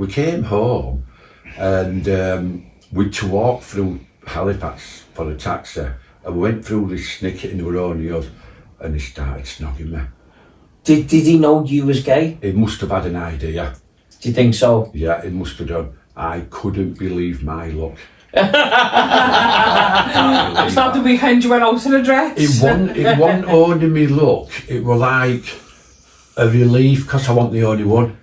came home, and we to walk through Halifax for a taxi, and we went through this snicket in the road, and he started snogging me. Did he know you was gay? He must have had an idea. Do you think so? Yeah, he must have done. I couldn't believe my luck. It's not the weekend you went out in a dress. It wasn't only me luck, it was like a relief because I wasn't the only one.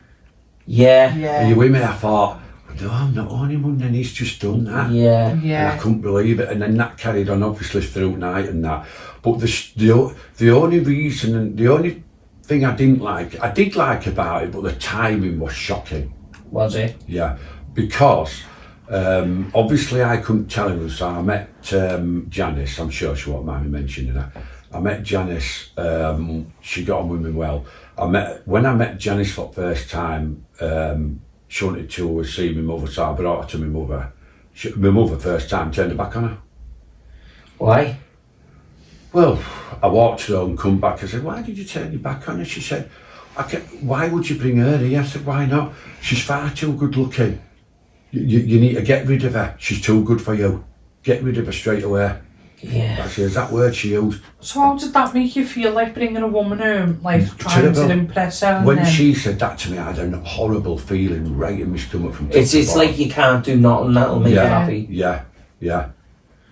Yeah. Are you with me? I thought, no, I'm not the only one, and he's just done that. Yeah. And I couldn't believe it, and then that carried on obviously through night and that. But the only reason and the only thing I did like about it, but the timing was shocking. Was it? Yeah, because obviously I couldn't tell him, so I met Janice. I'm sure she won't mind me mentioning her. I met Janice. She got on with me well. When I met Janice for the first time. She wanted to see my mother, so I brought her to my mother. My mother first time turned her back on her. Why? Well, I walked her home, come back, I said, why did you turn your back on her? She said, why would you bring her here? I said, why not? She's far too good looking. You need to get rid of her. She's too good for you. Get rid of her straight away. Yeah. That's the exact word she used. So how did that make you feel, like bringing a woman home, like trying Terrible. to impress her? When she said that to me, I had a horrible feeling right in my stomach from top to It's bottom. like you can't do nothing that'll make you happy. Yeah.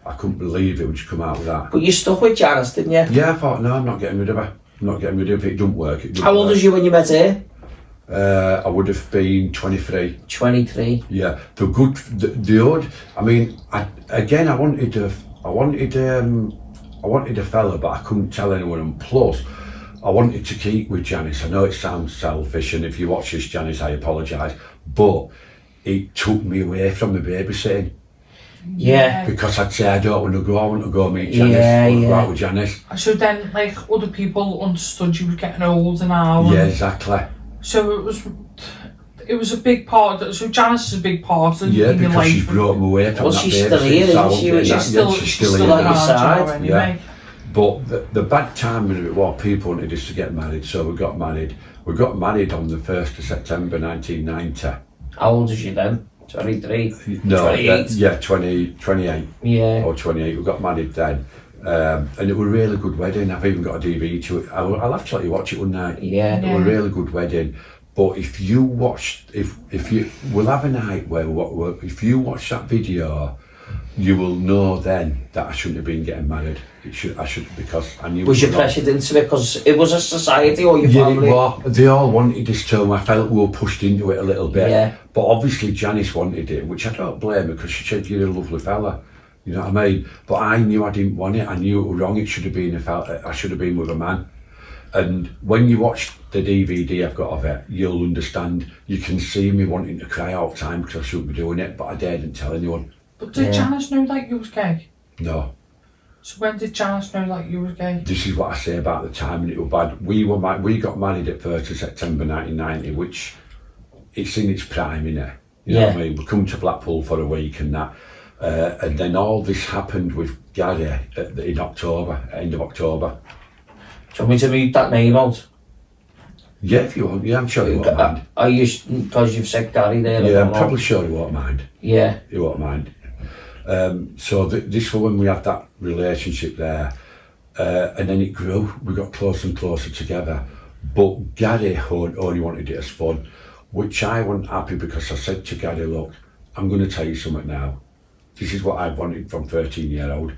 I couldn't believe it when she come out with that. But you stuck with Janice, didn't you? Yeah, I thought, no, I'm not getting rid of her. I'm not getting rid of her. If it don't work, it don't How old work. was you when you met her? I would have been 23. 23. Yeah, the odd. I mean, I wanted a fella, but I couldn't tell anyone. And plus, I wanted to keep with Janice. I know it sounds selfish, and if you watch this, Janice, I apologise, but it took me away from the babysitting. Yeah. Because I'd say I want to go meet Janice. Yeah, I want to go yeah. out with Janice. So then, like, other people understood you were getting older now. Yeah, exactly. So it was a big part. So Janice is a big part in your because life. she brought me away from Well, that she's still here, babysitting, so I isn't she? won't get She's that. still here. on your side. Anyway. But the bad time of it was people wanted us to get married, so we got married. We got married on the 1st of September 1990. How old was you then? 23? No, 28? 28 Yeah. or 28. We got married then. And it was a really good wedding. I've even got a DVD to it. I'll have to let you watch it one night. Yeah. It was a really good wedding. But if you watch, we'll have a night where if you watch that video, you will know then that I shouldn't have been getting married. I should because I knew. Was you pressured into it because it was a society or your family? Yeah, they all wanted this too. I felt we were pushed into it a little bit. Yeah. But obviously Janice wanted it, which I don't blame her because she said you're a lovely fella. You know what I mean? But I knew I didn't want it. I knew it was wrong. It should have been I should have been with a man. And when you watch the DVD I've got of it, you'll understand. You can see me wanting to cry all the time because I shouldn't be doing it, but I daredn't tell anyone. But did Janice know that you was gay? No. So when did Janice know that you were gay? This is what I say about the timing. It was bad. We got married at 1st of September 1990, which it's in its prime, innit? You know what I mean? We come to Blackpool for a week and that. And then all this happened with Gary in October, end of October. Do you want me to read that name out? Yeah, if you want. Yeah, I'm sure you won't mind. Are you, because you've said Gary there? Yeah, I'm probably sure you won't mind. Yeah. You won't mind. So this was when we had that relationship there. And then it grew. We got closer and closer together. But Gary only wanted it as fun, which I wasn't happy because I said to Gary, look, I'm going to tell you something now. This is what I wanted from 13-year-old.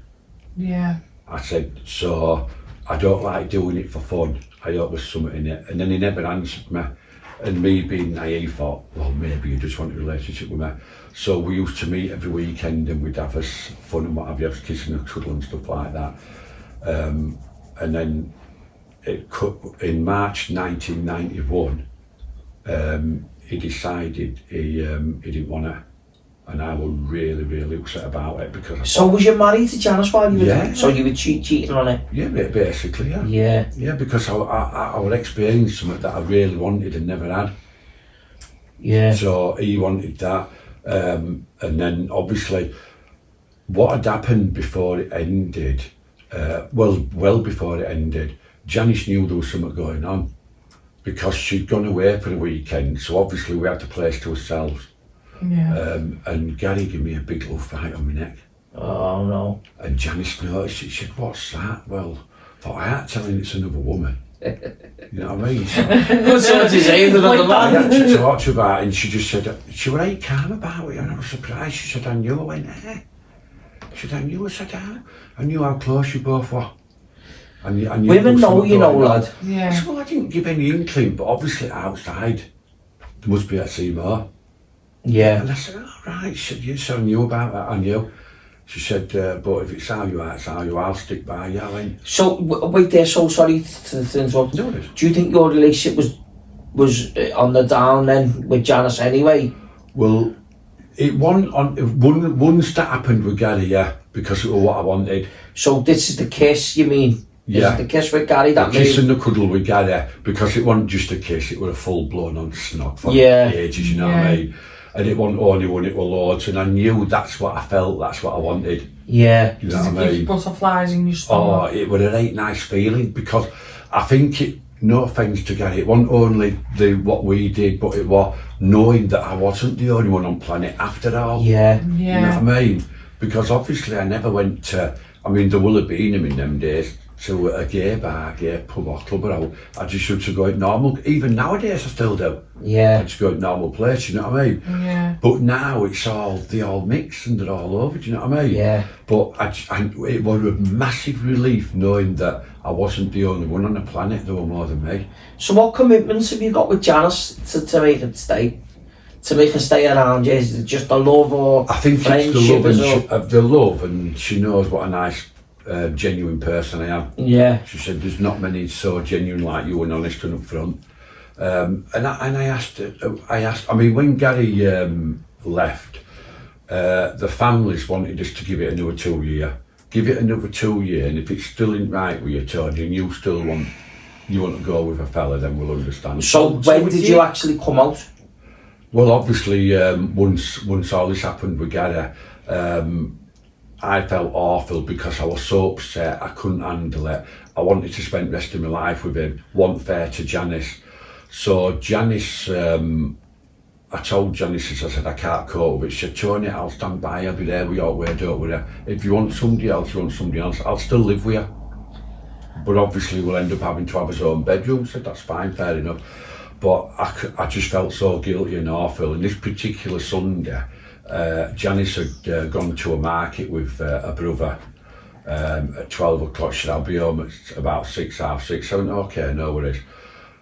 Yeah. I said, so I don't like doing it for fun. I hope there's something in it. And then he never answered me. And me being naive thought, well, maybe you just want a relationship with me. So we used to meet every weekend and we'd have us fun and what have you, have kissing and cuddle and stuff like that. And then in March 1991, he decided he didn't want to. And I was really, really upset about it because I So was you married to Janice while you were so you were cheating on it? Yeah, basically, yeah. Yeah. Yeah, because I would experience something that I really wanted and never had. Yeah. So he wanted that. And then obviously what had happened before it ended, well before it ended, Janice knew there was something going on because she'd gone away for the weekend. So obviously we had the place to ourselves. Yeah. And Gary gave me a big little fright on my neck. Oh no. And Janice noticed it. She said, what's that? Well, I thought, I ain't telling it's another woman. You know what I mean? So what you say to another I man? had to talk to her about it and she just said, she was right calm about it and I was surprised. She said, I knew. I went, eh? She said, I knew. I said, I knew how close you both were. I knew Women know, you know, lad. Yeah. I said, well, I didn't give any inkling, but obviously outside, there must be a see more. Yeah. And I said, oh, right. She said, yes, I knew about that. I knew. She said, but if it's how you are, it's how you are. I'll stick by you. I went, So wait there. So sorry to interrupt. no, it is. Do you think your relationship was on the down then with Janice anyway? Well, it once that happened with Gary, yeah, because it was what I wanted. So this is the kiss, you mean? Yeah. Is it the kiss with Gary that The kiss made? and the cuddle with Gary, because it wasn't just a kiss, it was a full blown on snog for Yeah. ages, you know what I mean? And it wasn't only one, it was loads, and I knew that's what I felt, that's what I wanted. Yeah. You know Does it what I give you mean? butterflies in your Oh, stomach? it was a right nice feeling because I think it, no offence to Gary, it wasn't only what we did, but it was knowing that I wasn't the only one on planet after all. Yeah. Yeah. You know what I mean? Because obviously I never went to, I mean, there will have been him in them days, to a gay bar, gay pub or club or out. I just used to go out normal, even nowadays I still do. I Yeah. just go out normal place, you know what I mean? Yeah. But now it's all, they all mix and they're all over, do you know what I mean? Yeah. But it was a massive relief knowing that I wasn't the only one on the planet, there were more than me. So what commitments have you got with Janice to make it stay? To make her stay around you? Is it just the love or I think it's friendship the as love, well? the love, and she knows what a nice, genuine person I am. Yeah. She said, there's not many so genuine like you and honest and upfront. And I asked, I mean, when Gary left, the families wanted us to give it another 2 years. Give it another 2 years, and if it's still in right with you, Tony, and you still want to go with a fella, then we'll understand. So when did you actually come out? Well, obviously, once all this happened with Gary, I felt awful because I was so upset, I couldn't handle it. I wanted to spend the rest of my life with him, wasn't fair to Janice. So Janice, I told Janice, I said, I can't cope with it. She said, Tony, I'll stand by, I'll be there with your way, don't worry. If you want somebody else, I'll still live with you. But obviously we'll end up having to have his own bedroom. I said, that's fine, fair enough. But I just felt so guilty and awful. And this particular Sunday, Janice had gone to a market with a brother at 12 o'clock. She said, I'll be home at about 6, half 6. I went, okay, no worries.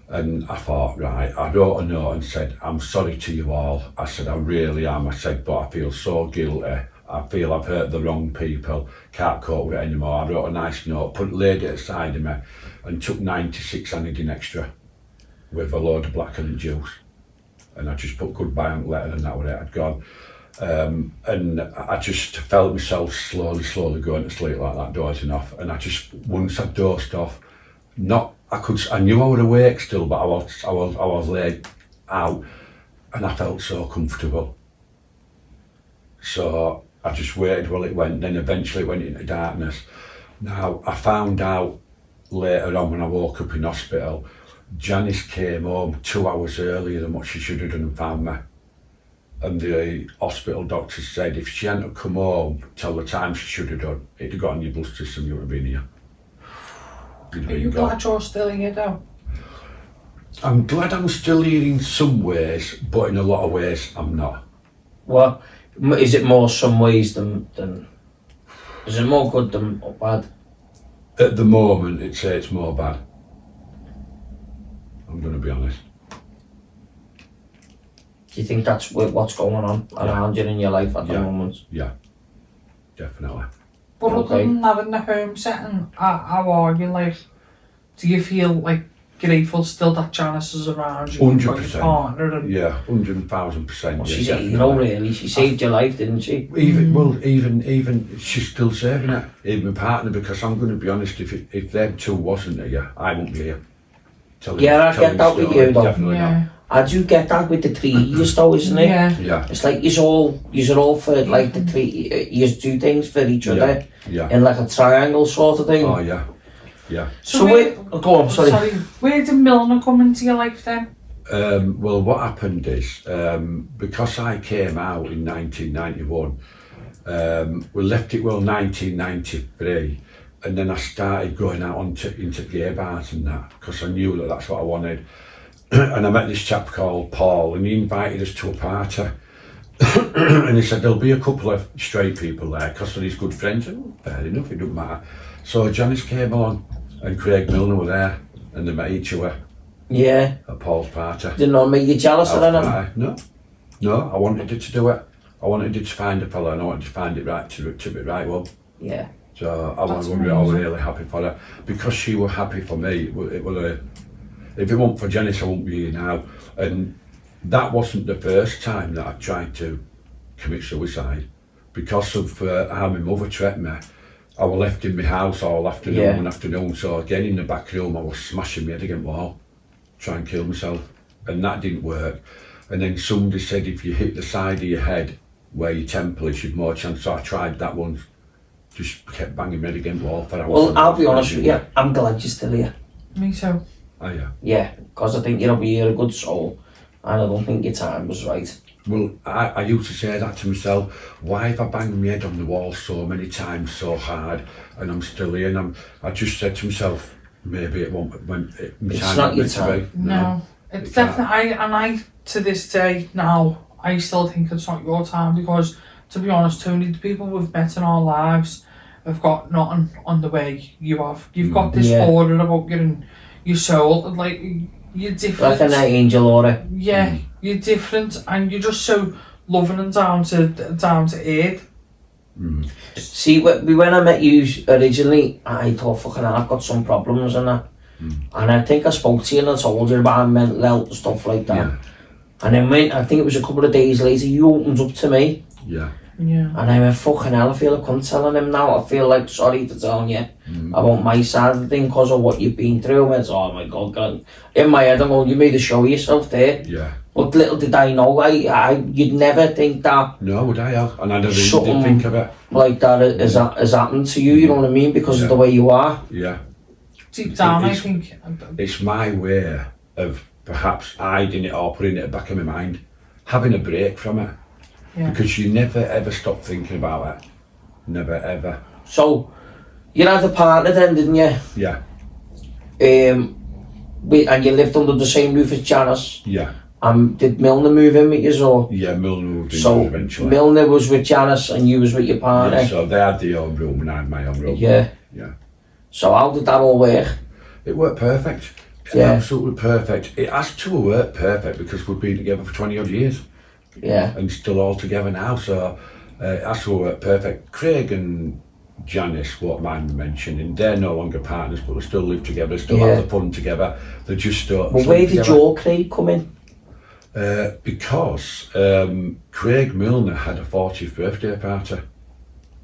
And I thought, right, I wrote a note and said, I'm sorry to you all. I said, I really am. I said, but I feel so guilty. I feel I've hurt the wrong people. Can't cope with it anymore. I wrote a nice note, laid it aside of me, and took 96 anidine extra with a load of blackcurrant juice. And I just put goodbye on the letter and that was it, I'd gone. And I just felt myself slowly going to sleep like that, dozing off. And I just, once I dozed off, I knew I was awake still, but I was laid out, and I felt so comfortable. So I just waited while it went, then eventually it went into darkness. Now, I found out later on when I woke up in hospital, Janice came home 2 hours earlier than what she should have done and found me. And the hospital doctor said if she hadn't come home till the time she should have done, it'd have got on your blood system, you would have been here. Are you glad you're still here though? I'm glad I'm still here in some ways, but in a lot of ways I'm not. Well, is it more some ways than is it more good than bad? At the moment, it's more bad. I'm going to be honest. Do you think that's what's going on around you in your life at the moment? Yeah, definitely. But other than having the home setting, how are you? Like, do you feel like grateful still that Janice is around you? 100%. Your partner and... Yeah, 100,000%. Well, she's a hero, really. She saved your life, didn't she? Even she's still saving it. Even my partner, because I'm going to be honest, if them two wasn't here, I wouldn't be here. I get that with you though. Definitely not. I do get that with the three years though, isn't it? Yeah. It's like you're all for like the three. You do things for each other in like a triangle sort of thing. Oh yeah. So go on. Sorry. Where did Milner come into your life then? Well, what happened is because I came out in 1991, we left it 1993. And then I started going out into gay bars and that, because I knew that that's what I wanted. And I met this chap called Paul, and he invited us to a party. And he said, there'll be a couple of straight people there, because they're his good friends. And fair enough, it doesn't matter. So Janice came along, and Craig Milner were there, and they met each other. Yeah. At Paul's party. Didn't that make you jealous of anything? No, I wanted her to do it. I wanted her to find a fella, and I wanted to find it right to be right one. Yeah. So I was really happy for her, because she was happy for me. If it weren't for Janice, I wouldn't be here now. And that wasn't the first time that I tried to commit suicide, because of how my mother treated me. I was left in my house all afternoon. So again in the back room, I was smashing my head against the wall, trying to kill myself, and that didn't work. And then somebody said if you hit the side of your head where your temple is, you've more chance. So I tried that once. Just kept banging my head against the wall for hours. Well, I'll be honest with you, I'm glad you're still here. Me too. Oh yeah. Yeah, because I think you're a good soul, and I don't think your time was right. Well, I used to say that to myself. Why have I banged my head on the wall so many times, so hard, and I'm still here? And I just said to myself, maybe it won't. It's not your time. No, it's definitely. I to this day now, I still think it's not your time, because, to be honest, Tony, the people we've met in our lives have got nothing on the way you have. You've got this aura about your soul, like you're different. Like an angel aura. Yeah, you're different, and you're just so loving and down to earth. See, when I met you originally, I thought, fucking hell, I've got some problems and that. And I think I spoke to you and I told you about mental health and stuff like that. Yeah. And then I think it was a couple of days later, you opened up to me. Yeah. And I went, fucking hell, I feel like I'm telling him now. I feel like sorry for telling you about my side of the thing because of what you've been through. I went, oh my God. In my head, I'm going, you made a show of yourself there. Yeah. But little did I know, you'd never think that. No, would I have? And I never even did think of it. Like that has happened to you, you know what I mean? Because of the way you are. Yeah. Deep down, I think. It's my way of perhaps hiding it or putting it back in my mind. Having a break from it. Yeah. Because you never ever stop thinking about it. Never ever. So, you had a partner then, didn't you? Yeah. And you lived under the same roof as Janice? Yeah. Did Milner move in with you or? Yeah, Milner moved in eventually. Milner was with Janice and you was with your partner? Yeah, so they had their own room and I had my own room. Yeah. Yeah. So how did that all work? It worked perfect. Yeah. Absolutely perfect. It has to work perfect because we've been together for 20 odd years. Yeah. And still all together now, so it has to work perfect. Craig and Janice, what mind mentioning, they're no longer partners, but they still live together, still have the fun together. They just don't. Well, where did your Craig come in? Because Craig Milner had a 40th birthday party.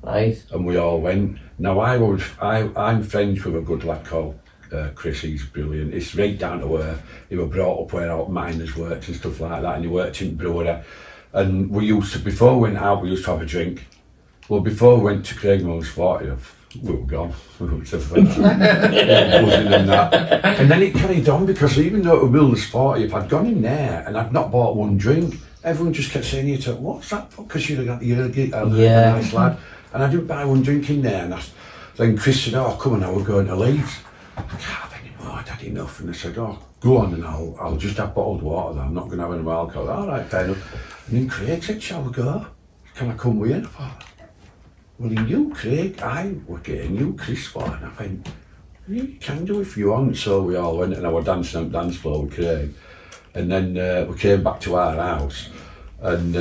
Right. And we all went. Now I'm friends with a good lad called Chris. He's brilliant. He's right down to earth. He was brought up where all miners worked and stuff like that, and he worked in brewery. And we used to, before we went out, we used to have a drink. Well, before we went to Craig Miller's 40th, we were gone. We were just like that. And then it carried on, because even though it was Miller's 40th, I'd gone in there and I'd not bought one drink. Everyone just kept saying to me, "What's that for?" Because you're a nice lad. And I didn't buy one drink in there. And then Chris said, "Oh, come on, now we're going to Leeds." I can't have any more, I'd had enough. And I said, "Oh, go on, and I'll just have bottled water though. I'm not going to have any more alcohol." "All right, fair enough." And then Craig said, "Shall we go? Can I come with you?" And I thought, "Well, you, Craig, I were getting you, Chris, what?" And I went, "You can do if you want." So we all went, and I was dancing on the dance floor with Craig. And then we came back to our house. And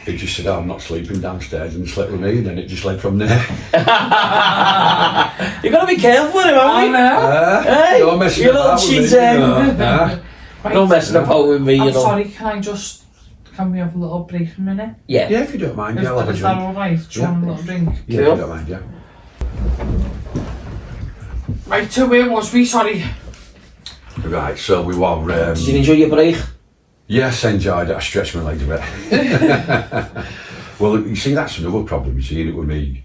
he just said, "Oh, I'm not sleeping downstairs," and slept with me, and then it just led from there. You've got to be careful with him, haven't you? Hey, don't mess you little cheater. Right, No messing about with me, I'm you know. sorry, can we have a little break a minute? Yeah. Yeah, if you don't mind, yeah, I'll have a Is that drink. alright? Do you want a little drink? Yeah, if you don't mind, yeah. Right, so where was we? Sorry. Right, so we were... Did you enjoy your break? Yes, I enjoyed it. I stretched my legs a bit. Well, you see, that's another problem. You see, it with me,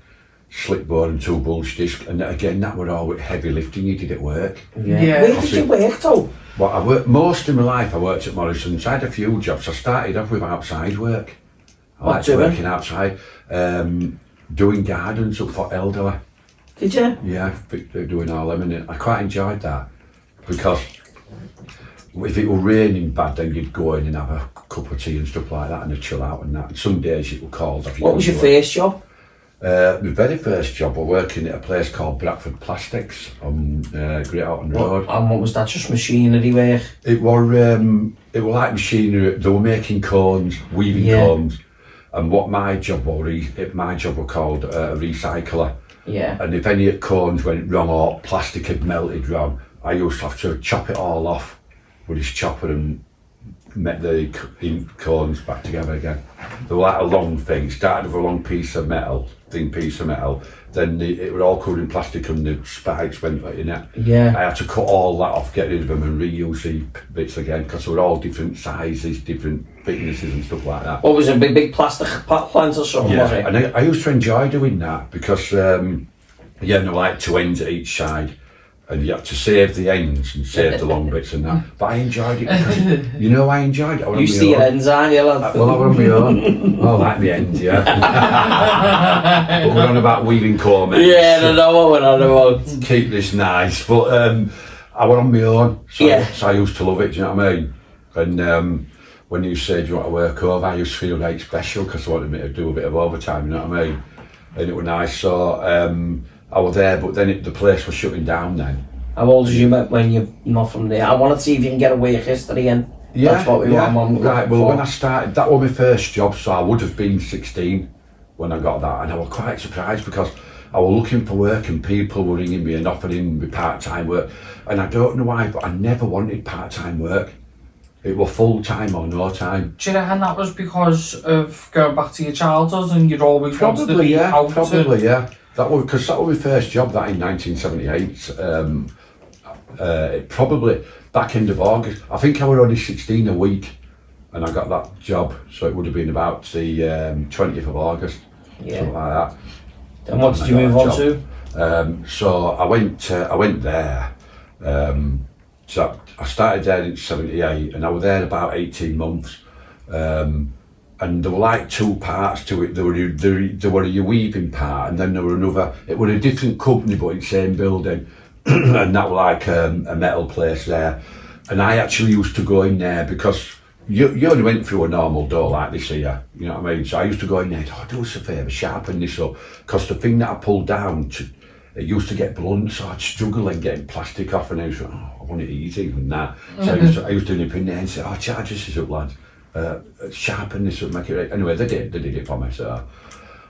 slip bone and 2 bulge disc, and again, that were all with heavy lifting you did at work. Yeah. Where did you work, though? Well, I worked most of my life. I worked at Morrison's. I had a few jobs. I started off with outside work. I liked working outside, doing gardens up for elderly. Did you? Yeah, doing all them, and I quite enjoyed that, because if it were raining bad, then you'd go in and have a cup of tea and stuff like that, and a chill out and that. And some days it was cold. What was your first job? My very first job was working at a place called Bradford Plastics on Great Alton Road. And what was that? Just machinery work? It was like machinery. They were making cones, weaving cones, and what my job was called a recycler. Yeah. And if any cones went wrong or plastic had melted wrong, I used to have to chop it all off with his chopper and make the cones back together again. They were like a long thing. It started with a long piece of metal, thin piece of metal. Then it was all covered in plastic and the spikes went in it. Yeah. I had to cut all that off, get rid of them and reuse the bits again, because they were all different sizes, different thicknesses and stuff like that. What was it, a big plastic plant or something, was it? And I used to enjoy doing that, because there were like 2 ends at each side, and you had to save the ends and save the long bits and that. But I enjoyed it because, you know, I enjoyed it. You see your ends, aren't you, lad? Well, I was on my own. I like the ends, yeah. But we're on about weaving core, mate. Yeah, I know what we're on about. Keep this nice. But I was on my own, so I used to love it, do you know what I mean? And when you said you want to work over, I used to feel like special, because I wanted me to do a bit of overtime, you know what I mean? And it was nice, so I was there, but then the place was shutting down then. How old was you when you're not from there? I want to see if you can get a work history in. That's what we want on. Right, well, when I started, that was my first job, so I would have been 16 when I got that, and I was quite surprised, because I was looking for work and people were ringing me and offering me part-time work, and I don't know why, but I never wanted part-time work. It was full-time or no time. Do you reckon that was because of going back to your childhood and you'd always wanted to be out? Probably, yeah. That was because that was my first job. That in 1978. Probably back end of August. I think I was only 16 a week, and I got that job. So it would have been about the 20th of August, something like that. And what did you move on to? So I went there. So I started there in 78, and I was there about 18 months. And there were like 2 parts to it. There were a weaving part, and then there were another. It was a different company, but in the same building, and that was like a metal place there. And I actually used to go in there, because you only went through a normal door like this here, you know what I mean? So I used to go in there, do us a favour, sharpen this up, because the thing that I pulled down, it used to get blunt, so I'd struggle in getting plastic off, and I was like, I want it easy and that. So I used to nip in there and say, charge this up, lads. Sharpen this up, make it right. Anyway, they did it for me, so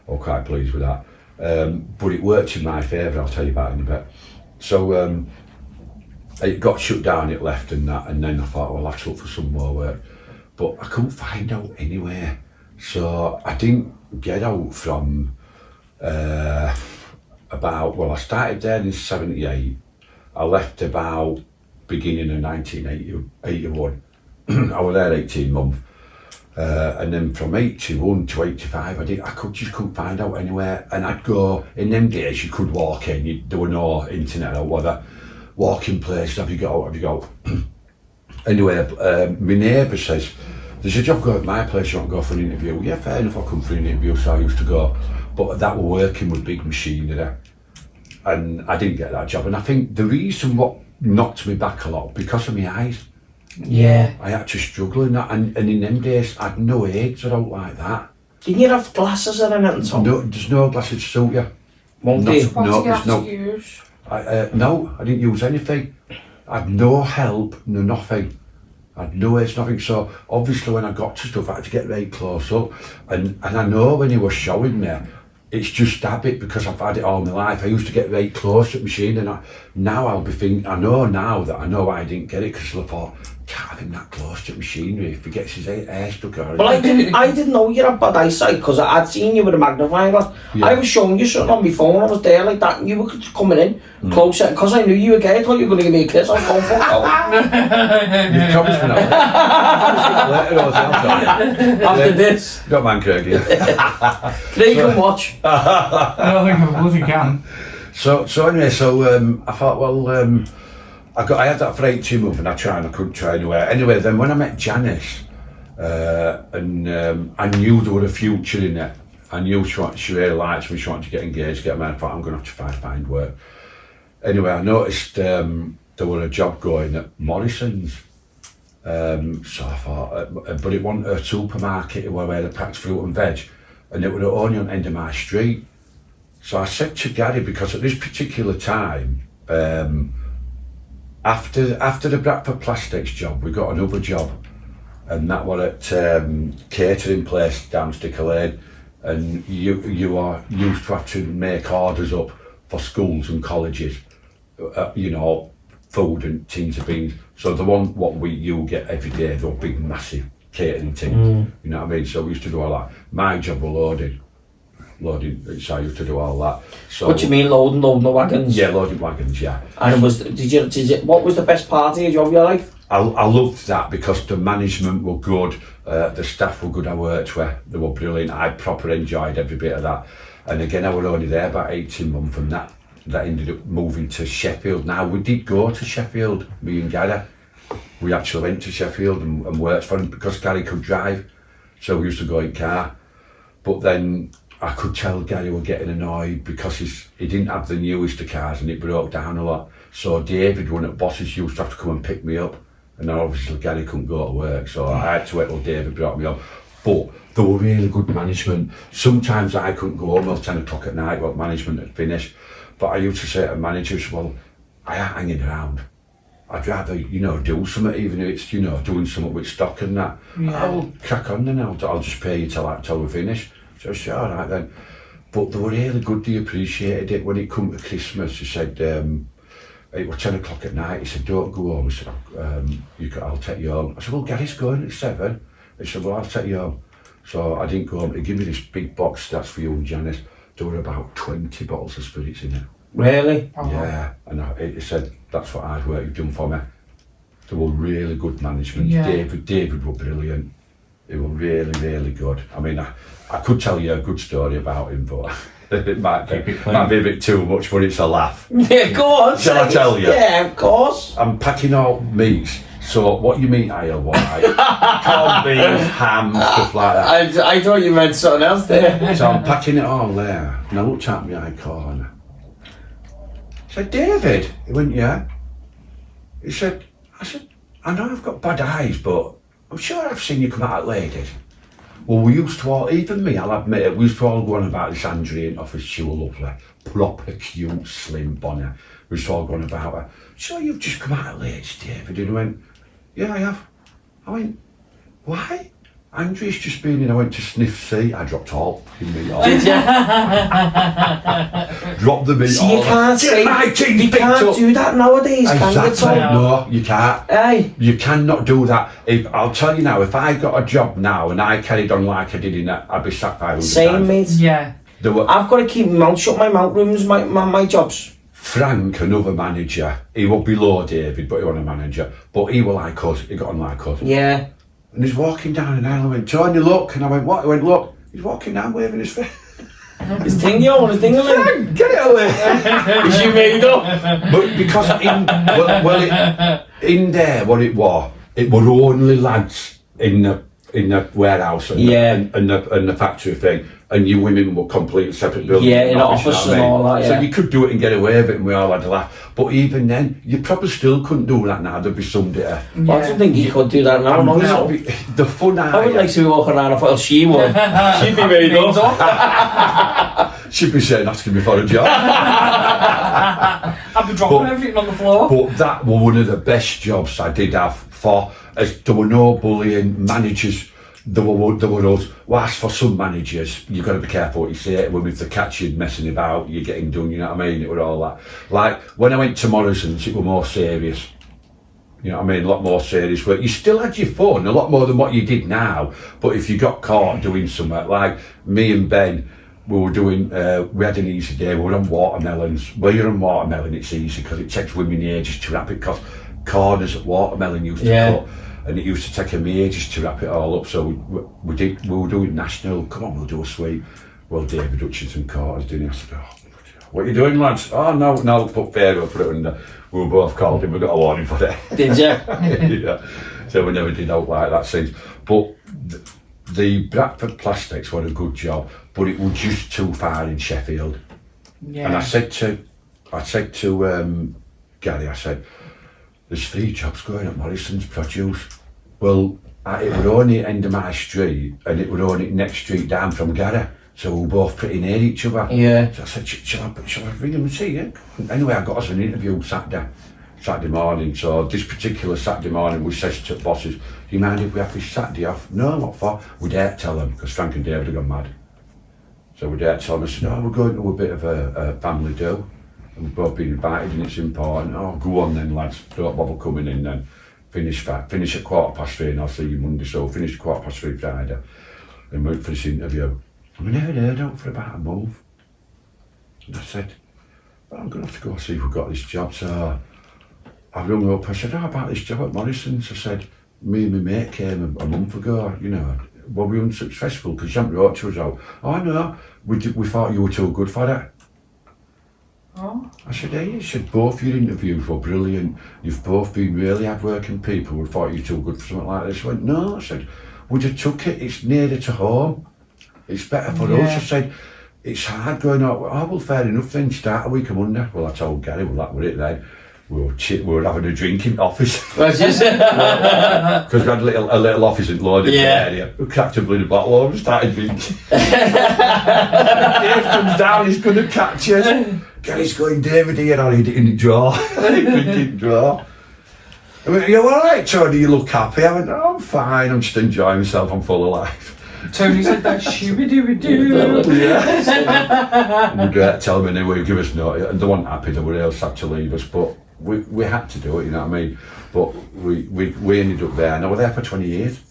I was quite pleased with that. But it worked in my favour, I'll tell you about it in a bit. So it got shut down, it left and that, and then I thought, well, I'll have to look for some more work. but I couldn't find out anywhere. So I didn't get out from I started there in 78. I left about beginning of 1981. I was there 18 months. And then from 81 to 85, I just couldn't find out anywhere. And I'd go, in them days you could walk in, there were no internet or whatever. Walking places, have you got out? Anyway, my neighbour says, there's a job going at my place, you want to go for an interview? Yeah, fair enough, I'll come for an interview. So I used to go, but that were working with big machinery. And I didn't get that job. And I think the reason what knocked me back a lot, because of my eyes. Yeah. I had to struggle in that, and in them days I had no aids or out like that. Didn't you have glasses or anything, Tom? No, there's no glasses to suit you. Won't you? What No, do you there's have no. to use? No, I didn't use anything. I had no help, no nothing. I had no aids, nothing. So obviously when I got to stuff, I had to get very close up. And I know when he was showing me, it's just habit because I've had it all my life. I used to get very close to the machine, and now I'll be thinking, I know now that I know why I didn't get it, because I thought, can't have him that close to the machinery if he gets his hair stuck on it. Well, I didn't know you had bad eyesight because I'd seen you with a magnifying glass. Yeah. I was showing you something on my phone, I was there like that, and you were coming in closer, because I knew you were gay. I thought you were going to give me a kiss. I was going, fuck out. You've promised me that. Later on, I'll tell you. After this, Don't mind Craig, yeah. they can watch. I don't think I bloody can. So anyway, I thought, well, I had that for 18 months and I couldn't try anywhere. Anyway, then when I met Janice, and I knew there was a future in it. I knew she really liked me, she wanted to get engaged, get married. I thought, I'm going to have to find work. Anyway, I noticed there was a job going at Morrison's. So I thought, but it wasn't a supermarket where they packed fruit and veg, and it was only on the end of my street. So I said to Gary, because at this particular time, after the Bradford Plastics job, we got another job, and that was at catering place down Sticker Lane, and you are used to have to make orders up for schools and colleges, food and tins of beans. So the one what you get every day, they're big massive catering tins, you know what I mean? So we used to do all that. My job was loading, so I used to do all that. So What do you mean, loading the wagons? yeah, loading wagons, yeah. And what was the best part of your job you liked? I loved that because the management were good, the staff were good I worked with, they were brilliant. I proper enjoyed every bit of that. And again, I was only there about 18 months, and that ended up moving to Sheffield. Now, we did go to Sheffield, me and Gary. We actually went to Sheffield and worked for him because Gary could drive, so we used to go in car. But then I could tell Gary was getting annoyed because he didn't have the newest of cars and it broke down a lot. So David, one at Bosses, used to have to come and pick me up. And then obviously Gary couldn't go to work, so I had to wait till David brought me up. But there were really good management. Sometimes I couldn't go home till 10 o'clock at night while management had finished. But I used to say to managers, well, I ain't hanging around. I'd rather, do something, even if it's, doing something with stock and that. Yeah. I'll crack on then, I'll just pay you till we finish. So I said, all right then. But they were really good, they appreciated it. When it come to Christmas, he said, it was 10 o'clock at night, he said, don't go home. He said, I'll take you home. I said, well, Gary's going at 7. He said, well, I'll take you home. So I didn't go home. He gave me this big box, that's for you and Janice. There were about 20 bottles of spirits in it. Really? Yeah, and he said, that's what hard work you've done for me. They were really good management. Yeah. David were brilliant. They were really, really good. I mean, I could tell you a good story about him, but it might be a bit too much, but it's a laugh. Yeah, go on. Shall I tell you? Yeah, of course. I'm packing all meats. So what you mean aisle one? Corned beef, ham, stuff like that. I thought you meant something else there. So I'm packing it all there, and I looked at my eye corner. I said, David? He went, yeah. I said, I know I've got bad eyes, but I'm sure I've seen you come out at ladies. Well, we used to all, even me, I'll admit it, we used to all go on about this Andrea in office. She was lovely, proper cute, slim bonnet. We used to all go on about her. Sure, you've just come out at ladies, David? And he went, yeah, I have. I went, why? Andrea's just been in, I went to sniff C. I dropped all fucking meat off. Did you? drop the meat. See, you can't say, my teeth you picked can't up. do that nowadays, can you, Exactly. Tom? No, you can't. Aye. You cannot do that. I'll tell you now, if I got a job now and I carried on like I did in that, I'd be sacked 500 Same, times. mate. Yeah. I've got to keep my mouth shut. My mouth room's my jobs. Frank, another manager, he was below David, but he was a manager. But he was like us, he got on like us. Yeah. And he's walking down an aisle, I went, Tony, look. And I went, what? He went, look. He's walking down waving his face. His thing, yo, his thing, Frank, get it away. Is you made up? But because in there, what it was only lads in the warehouse and, and the factory thing, and you women were completely separate buildings. Yeah, in office and all that, So you could do it and get away with it, and we all had a laugh. But even then, you probably still couldn't do that now. There'd be somebody there. Well, I don't think you could do that now. The fun I would like to be walking around. I thought she would. She'd be made up. She'd be saying, asking me for a job. I'd be dropping everything on the floor. But that was one of the best jobs I did have as there were no bullying managers. There were us. Whilst for some managers, you've got to be careful what you say. When if they catch you messing about, you're getting done, you know what I mean? It was all that. Like, when I went to Morrison's, it was more serious. You know what I mean? A lot more serious work. You still had your fun, a lot more than what you did now. But if you got caught doing something, like me and Ben, we were doing, we had an easy day, we were on watermelons. When you're on watermelon, it's easy because it takes women ages to wrap it, because corners at watermelon used to cut, and it used to take them ages to wrap it all up. So we were doing national, come on, we'll do a sweep. Well, David Hutchinson caught us, didn't he? I said, oh, what are you doing, lads? Oh, no, put fair, we'll put it under. We were both called him, we got a warning for that. Did you? Yeah. So we never did out like that since. But the Bradford Plastics were a good job, but it was just too far in Sheffield. Yeah. And I said to Gary, I said, there's 3 jobs going at Morrison's Produce. Well, it was only at the end of my street, and it was only next street down from Gary. So we were both pretty near each other. Yeah. So I said, shall I ring him and see you? Anyway, I got us an interview Saturday morning. So this particular Saturday morning, we says to bosses, do you mind if we have this Saturday off? No, what for? We daren't tell them, because Frank and David had gone mad. So we daren't tell them. I said, no, we're going to a bit of a family do. And we've both been invited and it's important. Oh, go on then, lads. Don't bother coming in then. Finish at 3:15 and I'll see you Monday. So finish at 3:15 Friday. And went for this interview. And we never heard out for about a month. And I said, well, I'm going to have to go see if we've got this job. So I rung up. I said, how about this job at Morrison's? I said, me and my mate came a month ago, you know. Well, we were unsuccessful because you haven't wrote to us out. Oh, no, we thought you were too good for it. Oh. I said, hey, you said both your interviews were brilliant. You've both been really hard-working people. We thought you were too good for something like this. I went, no, I said, we'd have took it. It's nearer to home. It's better for us. I said, it's hard going out. Oh, well, fair enough then. Start a week of Monday. Well, I told Gary, well, that was it then. We were having a drink in the office. Because we had a little office in London area. We cracked a bloody bottle over and started drinking. Dave comes down, he's going to catch us. Gary's going, David here, or he didn't draw. He didn't draw. I went, you alright, Tony? You look happy. I went, oh, I'm fine, I'm just enjoying myself, I'm full of life. Tony's like that shooby-dooby-doo. Yeah. We'd tell them anyway, give us notice. And they weren't happy, they were else had to leave us, but we had to do it, you know what I mean? But we ended up there, and I was there for 20 years.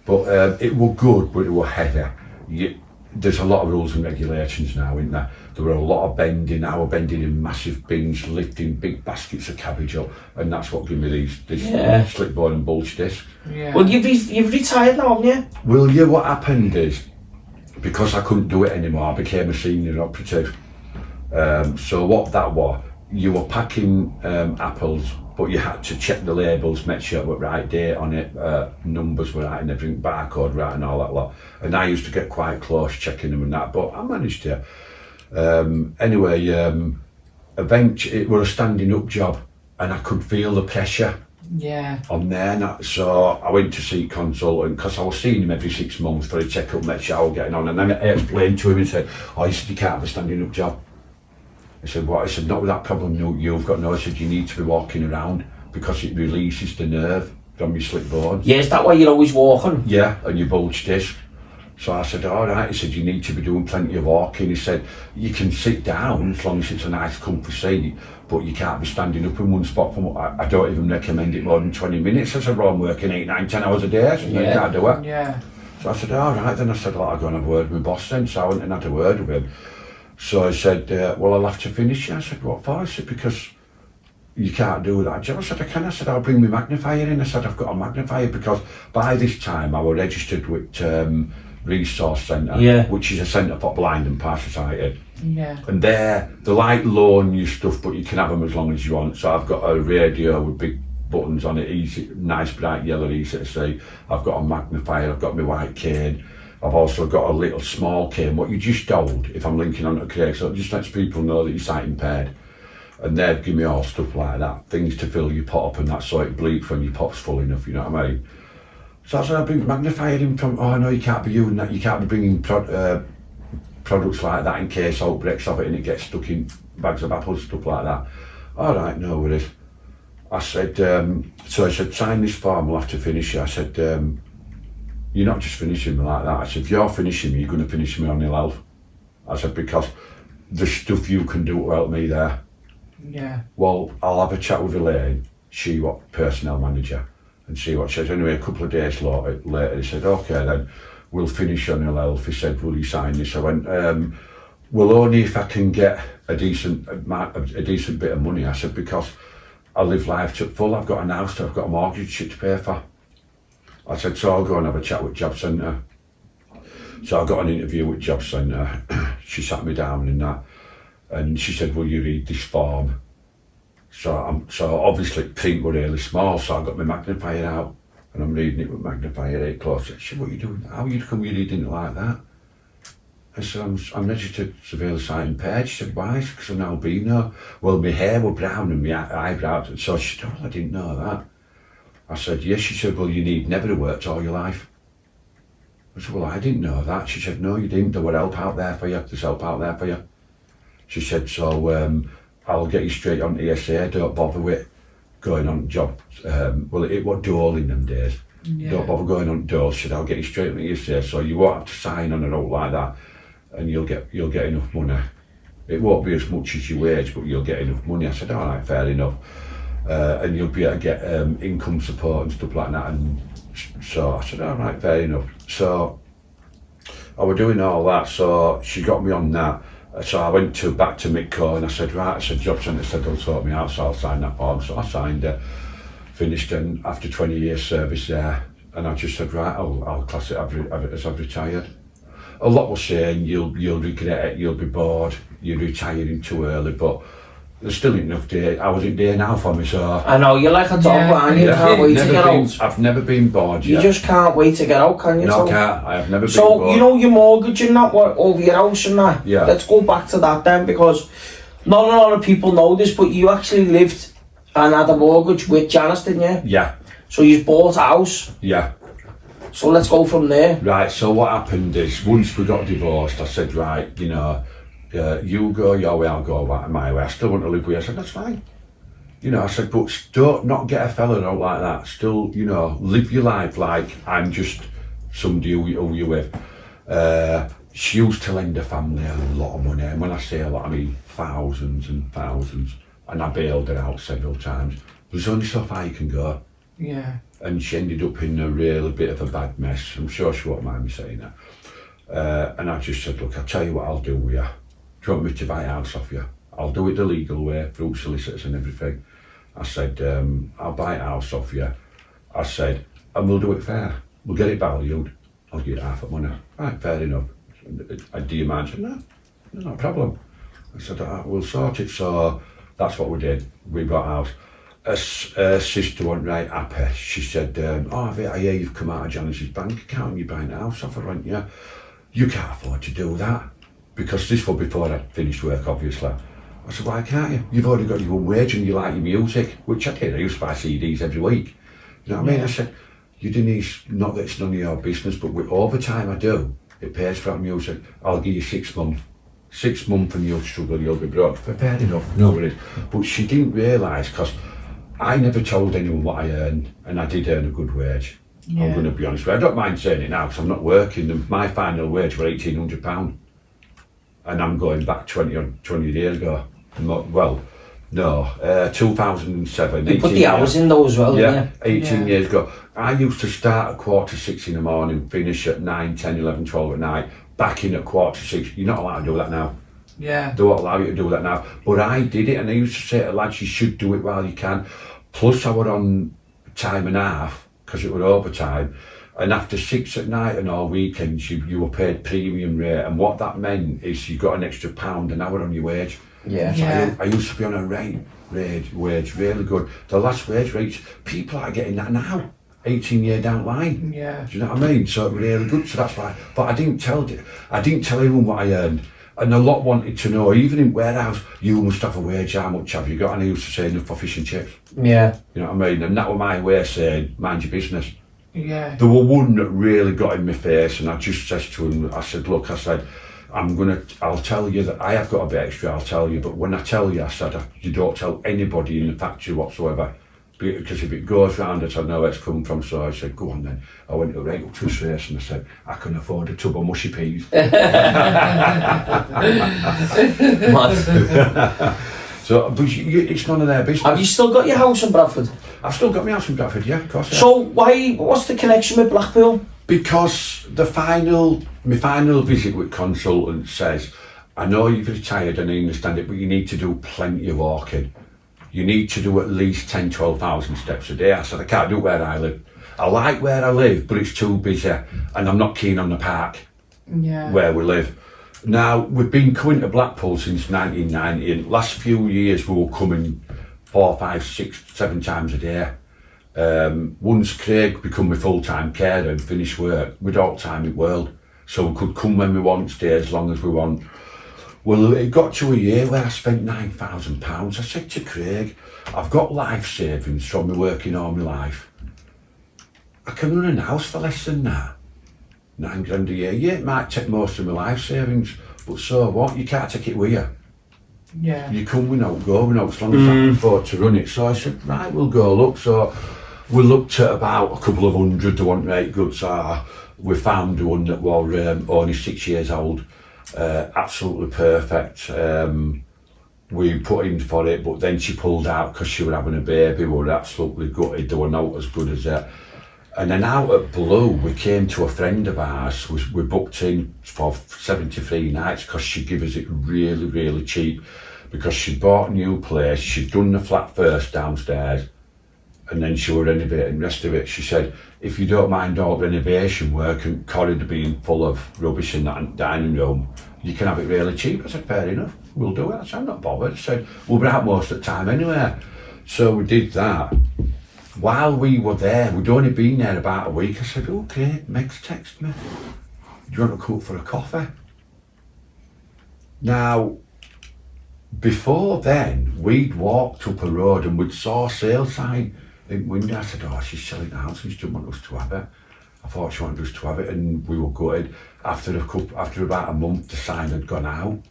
But it was good, but it was heavy. There's a lot of rules and regulations now, isn't there? There were a lot of bending. I was bending in massive bins, lifting big baskets of cabbage up, and that's what gave me these slip bone and bulge disc. Yeah. Well, you've retired now, haven't you? Well, yeah, what happened is, because I couldn't do it anymore, I became a senior operative. So what that was, you were packing apples, but you had to check the labels, make sure it was right date on it, numbers were right and everything, barcode right and all that lot. And I used to get quite close checking them and that, but I managed to. Anyway, eventually it was a standing up job and I could feel the pressure on there. So I went to see a consultant because I was seeing him every 6 months for a check-up, make sure I was getting on. And then I explained to him and said, oh, he said, you can't have a standing up job. I said, what? I said, not with that problem you've got. No, I said, you need to be walking around because it releases the nerve from your slip bone. Yeah, is that why you're always walking? Yeah, and your bulge disc. So I said, all right. He said, you need to be doing plenty of walking. He said, you can sit down as long as it's a nice comfy seat, but you can't be standing up in one spot. I don't even recommend it more than 20 minutes. I said, well, I'm working 8, 9, 10 hours a day. I said, no, you can't do it. Yeah. So I said, all right. Then I said, well, I'll go and have a word with my boss then. So I went and had a word with him. So I said, well, I'll have to finish. I said, what for? I said, because you can't do that job. I said, I can. I said, I'll bring my magnifier in. I said, I've got a magnifier because by this time I was registered with Resource Centre, which is a centre for blind and parasitic. Yeah. And they're like loan you stuff, but you can have them as long as you want. So I've got a radio with big buttons on it, easy, nice bright yellow, easy to see. I've got a magnifier, I've got my white cane. I've also got a little small cane, what you just hold if I'm linking onto a crate, so it just lets people know that you're sight impaired. And they'd give me all stuff like that, things to fill your pot up and that, so it bleeps when your pot's full enough, you know what I mean? So I said, I bring magnifier in from, oh no, you can't be doing that, you can't be bringing products like that in case outbreaks of it and it gets stuck in bags of apples, stuff like that. All right, no worries. I said, so I said, sign this form, we'll have to finish it. I said, you're not just finishing me like that. I said, if you're finishing me, you're going to finish me on ill health. I said, because the stuff you can do to help me there. Yeah. Well, I'll have a chat with Elaine, she what personnel manager, and see what she says. Anyway, a couple of days later, he said, okay then, we'll finish on ill health. He said, will you sign this? I went, well, only if I can get a decent bit of money. I said, because I live life to full, I've got an house, I've got a mortgage shit to pay for. I said, so I'll go and have a chat with Job Centre. So I got an interview with Job Centre. She sat me down in that, and she said, will you read this form? So obviously print were really small, so I got my magnifier out, and I'm reading it with magnifier 8 close. She said, what are you doing? How come you reading it like that? I said, I'm registered severely sight impaired. She said, why? Because I'm albino. Well, my hair were brown and my eyebrows. So she said, oh, I didn't know that. I said, yes. She said, well, you need never have worked all your life. I said, well, I didn't know that. She said, no, you didn't. There were help out there for you. There's help out there for you. She said, so I'll get you straight on ESA. Don't bother with going on job. Well, it was Dole in them days. Yeah. Don't bother going on Dole. She said, I'll get you straight on ESA. So you won't have to sign on a note like that. And you'll get enough money. It won't be as much as your wage, but you'll get enough money. I said, all right, fair enough. And you'll be able to get income support and stuff like that. And so I said, all right, fair enough. So I was doing all that. So she got me on that. So I went back to Midco and I said, right, I said, Job Centre said they'll sort me out, so I'll sign that form. So I signed it, finished, and after 20 years service there, and I just said, right, I'll class it as I've retired. A lot was saying you'll regret it, you'll be bored, you're retiring too early, but there's still enough hours in day now for me, so... I know, you're like a dog, aren't you? You can't wait to get out. I've never been bored yet. You just can't wait to get out, can you? No, I can't. I have never been bored. So, you know your mortgage and that, over your house and that? Yeah. Let's go back to that then, because not a lot of people know this, but you actually lived and had a mortgage with Janice, didn't you? Yeah. So you bought a house? Yeah. So let's go from there. Right, so what happened is, once we got divorced, I said, right, you know, you go your way, I'll go my way. I still want to live with you. I said, that's fine. You know, I said, but don't not get a fella out like that. Still, you know, live your life like I'm just somebody who you're with. She used to lend her family a lot of money. And when I say a lot, I mean thousands and thousands. And I bailed her out several times. There's only so far you can go. Yeah. And she ended up in a really bit of a bad mess. I'm sure she won't mind me saying that. And I just said, look, I'll tell you what I'll do with you. Do you want me to buy a house off you? I'll do it the legal way, through solicitors and everything. I said, I'll buy a house off you. I said, and we'll do it fair. We'll get it valued. I'll give you half the money. Right, fair enough. Do you mind? I said, no problem. I said, we'll sort it. So that's what we did. We bought a house. Her sister wasn't right happy. She said, I hear you've come out of Janice's bank account and you're buying a house off her, aren't you? You can't afford to do that. Because this was before I finished work, obviously. I said, why can't you? You've already got your own wage and you like your music, which I did. I used to buy CDs every week. You know what I mean? I said, you didn't, not that it's none of your business, but with overtime I do, it pays for that music. I'll give you 6 months. 6 months and you'll struggle, you'll be broke. Fair enough, no worries. But she didn't realise, because I never told anyone what I earned, and I did earn a good wage. Yeah. I'm going to be honest with you. I don't mind saying it now because I'm not working. My final wage was £1,800. And I'm going back 20 years ago. Well, no, 2007. You put the hours in though as well, yeah, didn't 18 years ago. I used to start at 5:45 in the morning, finish at 9, 10, 11, 12 at night, back in at 5:45. You're not allowed to do that now. Yeah. They won't allow you to do that now. But I did it, and I used to say to lads, you should do it while you can. Plus I were on time and a half, because it were overtime. And after 6 at night and all weekends, you were paid premium rate. And what that meant is you got an extra £1 an hour on your wage. Yeah. So Yeah. I used to be on a wage, really good. The last wage rates, people are getting that now, 18 year down the line. Yeah. Do you know what I mean? So it was really good. So that's why. But I didn't tell everyone what I earned. And a lot wanted to know, even in warehouse, you must have a wage, how much have you got? And I used to say enough for fish and chips. Yeah. You know what I mean? And that was my way of saying, mind your business. Yeah. There were one that really got in my face, and I just said to him, I said, look, I said, I'll tell you that I have got a bit extra, I'll tell you, but when I tell you, I said, you don't tell anybody in the factory whatsoever, because if it goes round, I know where it's come from. So I said, go on then. I went right up to his face and I said, I can afford a tub of mushy peas. So, but it's none of their business. Have you still got your house in Bradford? I've still got my house in Bradford, yeah, of course. Yeah. So what's the connection with Blackpool? Because my final visit with consultant says, I know you've retired and I understand it, but you need to do plenty of walking. You need to do at least 10, 12,000 steps a day. I said, I can't do it where I live. I like where I live, but it's too busy and I'm not keen on the park where we live. Now, we've been coming to Blackpool since 1990, and last few years we were coming 4, 5, 6, 7 times a day. Once Craig become my full-time carer and finished work, we'd all time in the world. So we could come when we want, stay as long as we want. Well, it got to a year where I spent £9,000. I said to Craig, I've got life savings from me working all my life. I can run a house for less than that. £9,000 a year. Yeah, it might take most of my life savings, but so what? You can't take it with you. Yeah. You come without, go without, as long as I can afford to run it. So I said, right, we'll go look. So we looked at about a couple of hundred. The one rate good. So we found the one that was only 6 years old. Absolutely perfect. We put in for it, but then she pulled out because she was having a baby. We were absolutely gutted. They were not as good as it. And then out at Blue, we came to a friend of ours. We booked in for 73 nights because she'd give us it really, really cheap. Because she'd bought a new place, she'd done the flat first downstairs, and then she was renovating the rest of it. She said, if you don't mind all renovation work and corridor being full of rubbish in that dining room, you can have it really cheap. I said, fair enough, we'll do it. I said, I'm not bothered. I said, we'll be out most of the time anyway. So we did that. While we were there, we'd only been there about a week. I said, okay, Meg's texted me. Do you want to cook for a coffee? Now, before then, we'd walked up a road and we'd saw a sale sign in window. I said, oh, she's selling the house and she didn't want us to have it. I thought she wanted us to have it, and we were gutted. After about a month, the sign had gone out.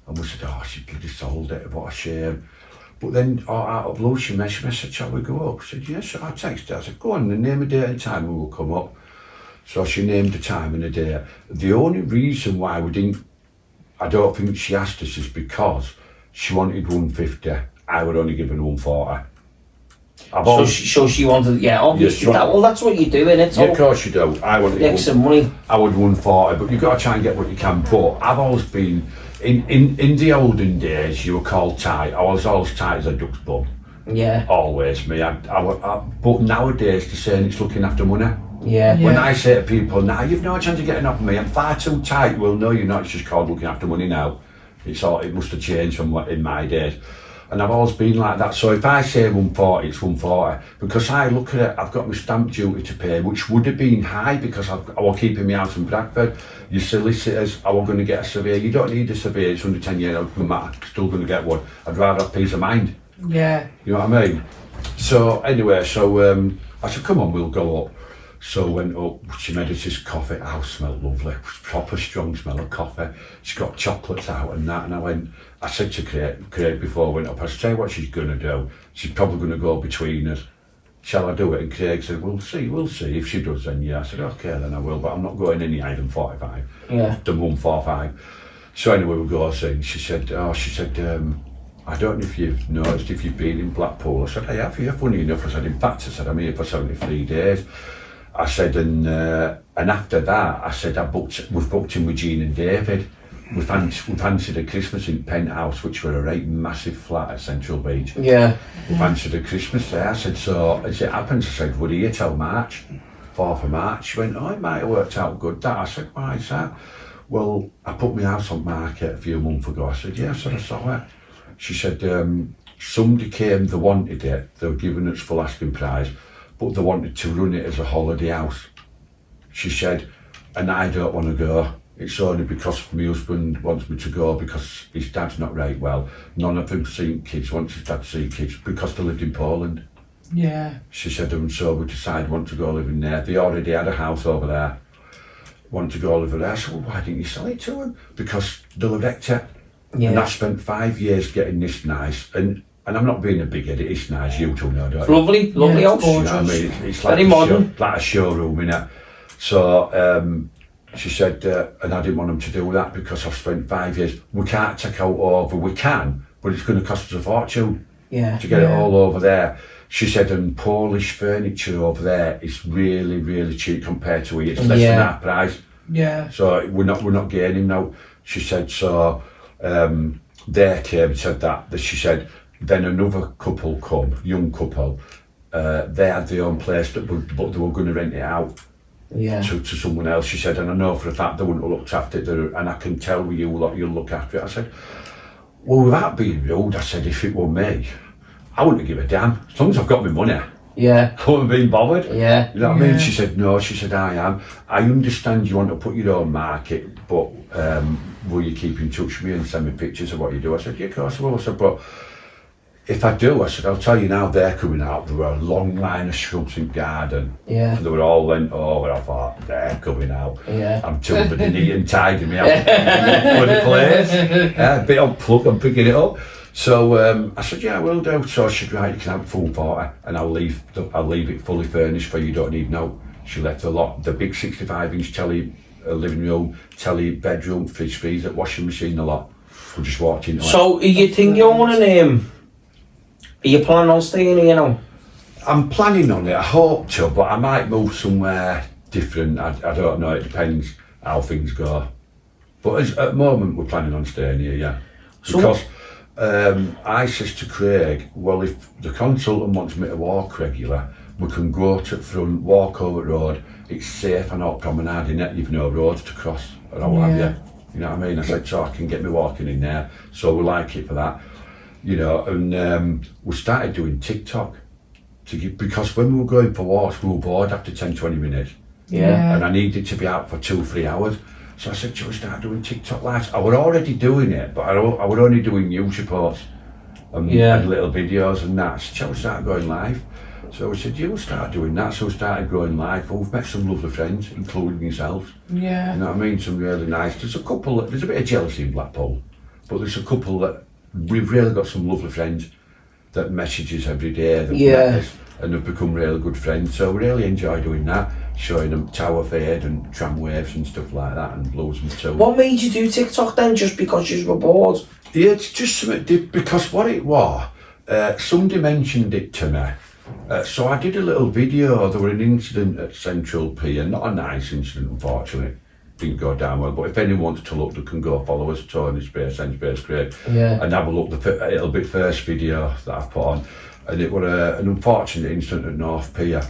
And we said, oh, she bloody sold it, what a shame. But then, out of blue, she messaged me, said, shall we go up? I said, yes, I texted her. I said, go on, and name a date and time and we'll come up. So she named the time and the date. The only reason why we didn't, I don't think she asked us, is because she wanted 150. I would only give her 140. So she wanted, yeah, obviously, Yeah, that's what you do, innit? Yeah, of course you do. I wanted extra money. I would 140, but you've got to try and get what you can. But I've always been, in the olden days, you were called tight. I was always tight as a duck's bum. Yeah. Always, me. But nowadays, they're saying it's looking after money. Yeah. When I say to people, now you've no chance of getting off me, I'm far too tight. Well, no, you're not. It's just called looking after money now. It must have changed from what in my days. And I've always been like that. So if I say 140, it's 140. Because I look at it, I've got my stamp duty to pay, which would have been high because I was keeping my house in Bradford. Your solicitors, I was going to get a surveyor. You don't need a surveyor, it's under 10 years old, no matter, still going to get one. I'd rather have peace of mind. Yeah. You know what I mean? So anyway, I said, come on, we'll go up. So went up, she made us this coffee, house smelled lovely, proper strong smell of coffee. She got chocolates out and that, and I said to Craig before I went up, I said, tell you what she's going to do, she's probably going to go between us. shall I do it? And Craig said, we'll see. If she does, then yeah. I said, okay, then I will, but I'm not going any higher than 45. Yeah. Done 145. So anyway, we go in. She said, I don't know if you've noticed if you've been in Blackpool. I said, I have, yeah, funny enough. I said, in fact, I said, I'm here for 73 days. I said, and after that, I said, we've booked in with Jean and David. We fancied a Christmas in Penthouse, which were a right massive flat at Central Beach. Yeah. We fancied a Christmas there. I said, so as it happens, I said, we're here till March, 4th of March. She went, oh, it might have worked out good, that. I said, why is that? Well, I put my house on market a few months ago. I said, yeah, so I saw it. She said, somebody came, they wanted it, they were giving us full asking price, but they wanted to run it as a holiday house. She said, and I don't want to go. It's only because my husband wants me to go because his dad's not right well. None of them seen kids, wants his dad to see kids because they lived in Poland. Yeah. She said, and so we decided want to go live in there. They already had a house over there. Want to go live there. I said, well, why didn't you sell it to them? Because they'll erect it. Yeah. And I spent 5 years getting this nice. And I'm not being a big head, it's nice, you two know, don't It's you? lovely, lovely Yeah, house. You know what I mean? It's like Very modern. like a showroom, innit? So she said, and I didn't want them to do that because I've spent 5 years. We can't take out over, we can, but it's going to cost us a fortune Yeah. to get it all over there. She said, and Polish furniture over there is really, really cheap compared to here. It's less than half price. Yeah. So we're not gaining now. She said, so they came, said that she said, then another couple come, young couple, they had their own place, but they were going to rent it out to someone else. She said, and I know for a fact they wouldn't have looked after it, and I can tell you lot you'll look after it. I said, well, without being rude, I said, if it were me, I wouldn't give a damn, as long as I've got my money. Yeah. I wouldn't have been bothered. Yeah. You know what I mean? She said, no, she said, I am. I understand you want to put your own market, but will you keep in touch with me and send me pictures of what you do? I said, yeah, of course I will. I said, but if I do, I said, I'll tell you now, they're coming out. There were a long line of shrubs in garden. Yeah. And they were all lent over. I thought, they're coming out. Yeah. I'm too bloody neat and tidy me out. Bloody place. A bit on plug, I'm picking it up. So I said, yeah, I will do. So she said, right, you can have full 40 and I'll leave it fully furnished for you, don't need no. She left a lot, the big 65-inch telly, living room, telly, bedroom, fridge, freezer, washing machine, a lot. We just walked into it. So, you think you want a name? Are you planning on staying here now? I'm planning on it, I hope to, but I might move somewhere different. I don't know, it depends how things go. But at the moment, we're planning on staying here, yeah. Because I says to Craig, well, if the consultant wants me to walk regular, we can go to the front, walk over the road, it's safe and not promenade in it, you've no roads to cross, or what have you. You know what I mean? I said, so I can get me walking in there, so we like it for that. You know, and we started doing TikTok because when we were going for walks, we were bored after 10-20 minutes. Yeah. And I needed to be out for 2-3 hours. So I said, shall we start doing TikTok lives? I were already doing it, but I were only doing news reports and little videos and that. I said, shall we start going live? So we said, you'll start doing that. So we started going live. Well, we've met some lovely friends, including yourselves. Yeah. You know what I mean? Some really nice. There's a bit of jealousy in Blackpool, but there's a couple that we've really got some lovely friends that messages every day that met us and have become really good friends. So we really enjoy doing that, showing them Tower Fade and tram waves and stuff like that and loads and too. What made you do TikTok then? Just because you were bored? Yeah, it's just something, because what it was, somebody mentioned it to me. So I did a little video. There was an incident at Central Pier, not a nice incident, unfortunately. Didn't go down well, but if anyone wants to look, they can go follow us, Tony Space, N-Space Craig, and have a look at the little bit first video that I've put on. And it was an unfortunate incident at North Pier,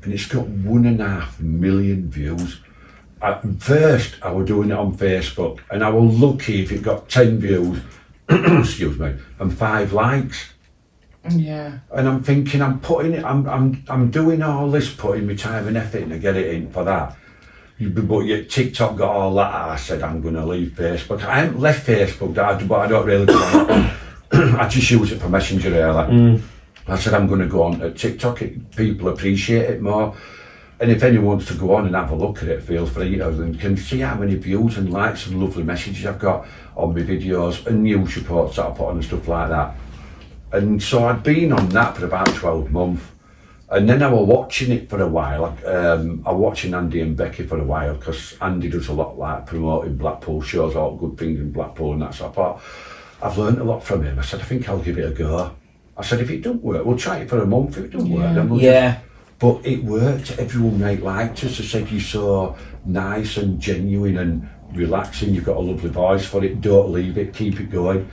and it's got 1.5 million views. At first, I was doing it on Facebook, and I was lucky if it got 10 views, excuse me, and 5 likes. Yeah. And I'm thinking, I'm doing all this, putting my time and effort in to get it in for that. But yet TikTok got all that. I said, I'm going to leave Facebook. I haven't left Facebook, but I don't really go on it. I just use it for Messenger, really. I said, I'm going to go on to TikTok. People appreciate it more. And if anyone wants to go on and have a look at it, feel free to, and can see how many views and likes and lovely messages I've got on my videos and news reports that I put on and stuff like that. And so I'd been on that for about 12 months. And then I was watching it for a while. I was watching Andy and Becky for a while because Andy does a lot like promoting Blackpool, shows all good things in Blackpool and that. So I thought, I've learned a lot from him. I said, I think I'll give it a go. I said, if it don't work, we'll try it for a month. If it don't work, then we'll just... But it worked. Everyone liked us. They said, you're so nice and genuine and relaxing. You've got a lovely voice for it. Don't leave it. Keep it going.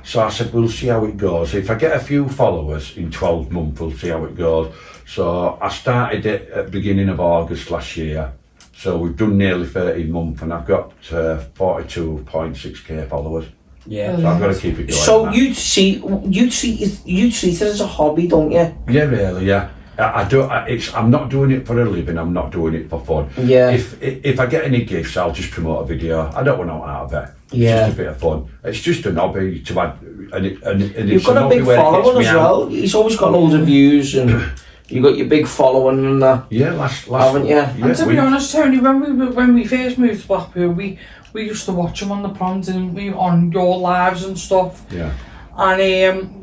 So I said, we'll see how it goes. If I get a few followers in 12 months, we'll see how it goes. So I started it at the beginning of August last year. So we've done nearly 13 months and I've got 42.6k followers. Yeah. So I've got to keep it going. So you treat it as a hobby, don't you? Yeah, really, yeah. I'm not doing it for a living. I'm not doing it for fun. Yeah. If I get any gifts, I'll just promote a video. I don't want out of it. It's just a bit of fun. It's just an hobby to add, and you've got a big following as well. He's always got loads of views, and you got your big following and that. Yeah, last haven't you? Yeah, and to be honest, Tony, when we first moved to Blackpool, we used to watch him on the proms and on your lives and stuff. Yeah. And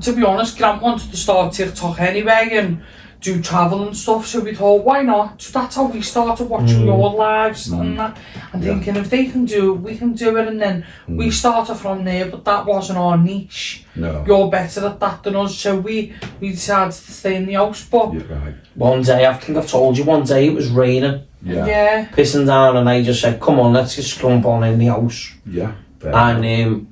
to be honest, Grant wanted to start TikTok anyway and do travel and stuff, so we thought, why not? So that's how we started watching your lives and that, and thinking if they can do it, we can do it, and then we started from there, but that wasn't our niche. No. You're better at that than us, so we decided to stay in the house, but... You're right. One day, I think I've told you, one day it was raining. Yeah. Pissing down, and I just said, come on, let's just slump on in the house. Yeah. And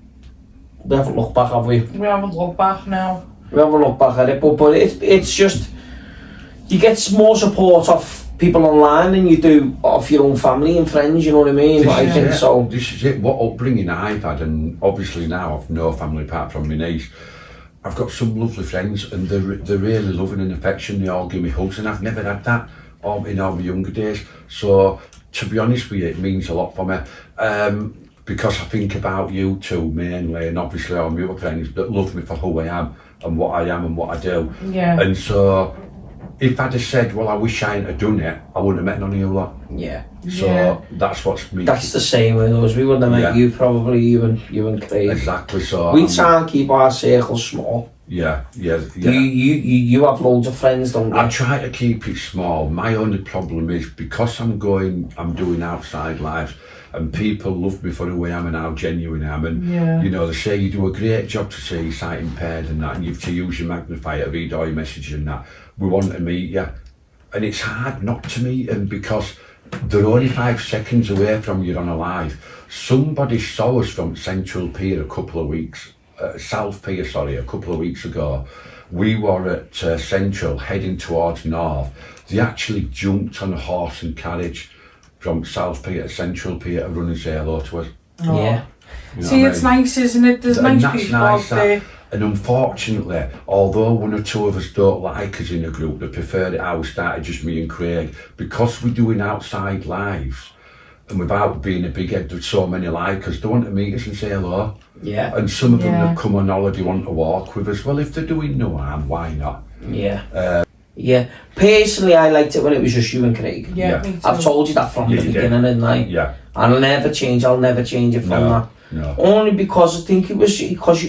we haven't looked back, have we? We haven't looked back now. We haven't looked back at it, but it's just, you get more support off people online than you do off your own family and friends, you know what I mean? This is it, what upbringing I've had, and obviously now I've no family apart from my niece. I've got some lovely friends and they're really loving and affection. They all give me hugs, and I've never had that in all my younger days. So to be honest with you, it means a lot for me. Because I think about you two mainly, and obviously all my other friends that love me for who I am and what I am and what I do. Yeah. And so if I'd have said, well, I wish I hadn't have done it, I wouldn't have met none of you lot. Yeah. So that's what's me. That's the same with us. We wouldn't have met you probably, you and Craig. Exactly. So we try and keep our circle small. Yeah. You have loads of friends, don't you? I try to keep it small. My only problem is because I'm doing outside lives, and people love me for who I am and how genuine I am. And you know, they say you do a great job to say you're sight impaired and that, and you have to use your magnifier to read all your messages and that. We want to meet you, and it's hard not to meet them because they're only 5 seconds away from you on a live. Somebody saw us from Central Pier South Pier, a couple of weeks ago. We were at Central heading towards North. They actually jumped on a horse and carriage from South Pier to Central Pier to run and say hello to us. Oh. Yeah. You know See, it's nice, isn't it? There's nice people out there. And unfortunately, although one or two of us don't like us in a group, they prefer it how we started, just me and Craig, because we're doing outside lives, and without being a big head, there's so many likers, they want to meet us and say hello. Yeah. And some of them that come on holiday want to walk with us. Well, if they're doing no harm, why not? Yeah. Yeah. Personally, I liked it when it was just you and Craig. Yeah. Me too. I've told you that from the beginning, didn't I? Yeah. I'll never change it from that. No. Only because I think it was because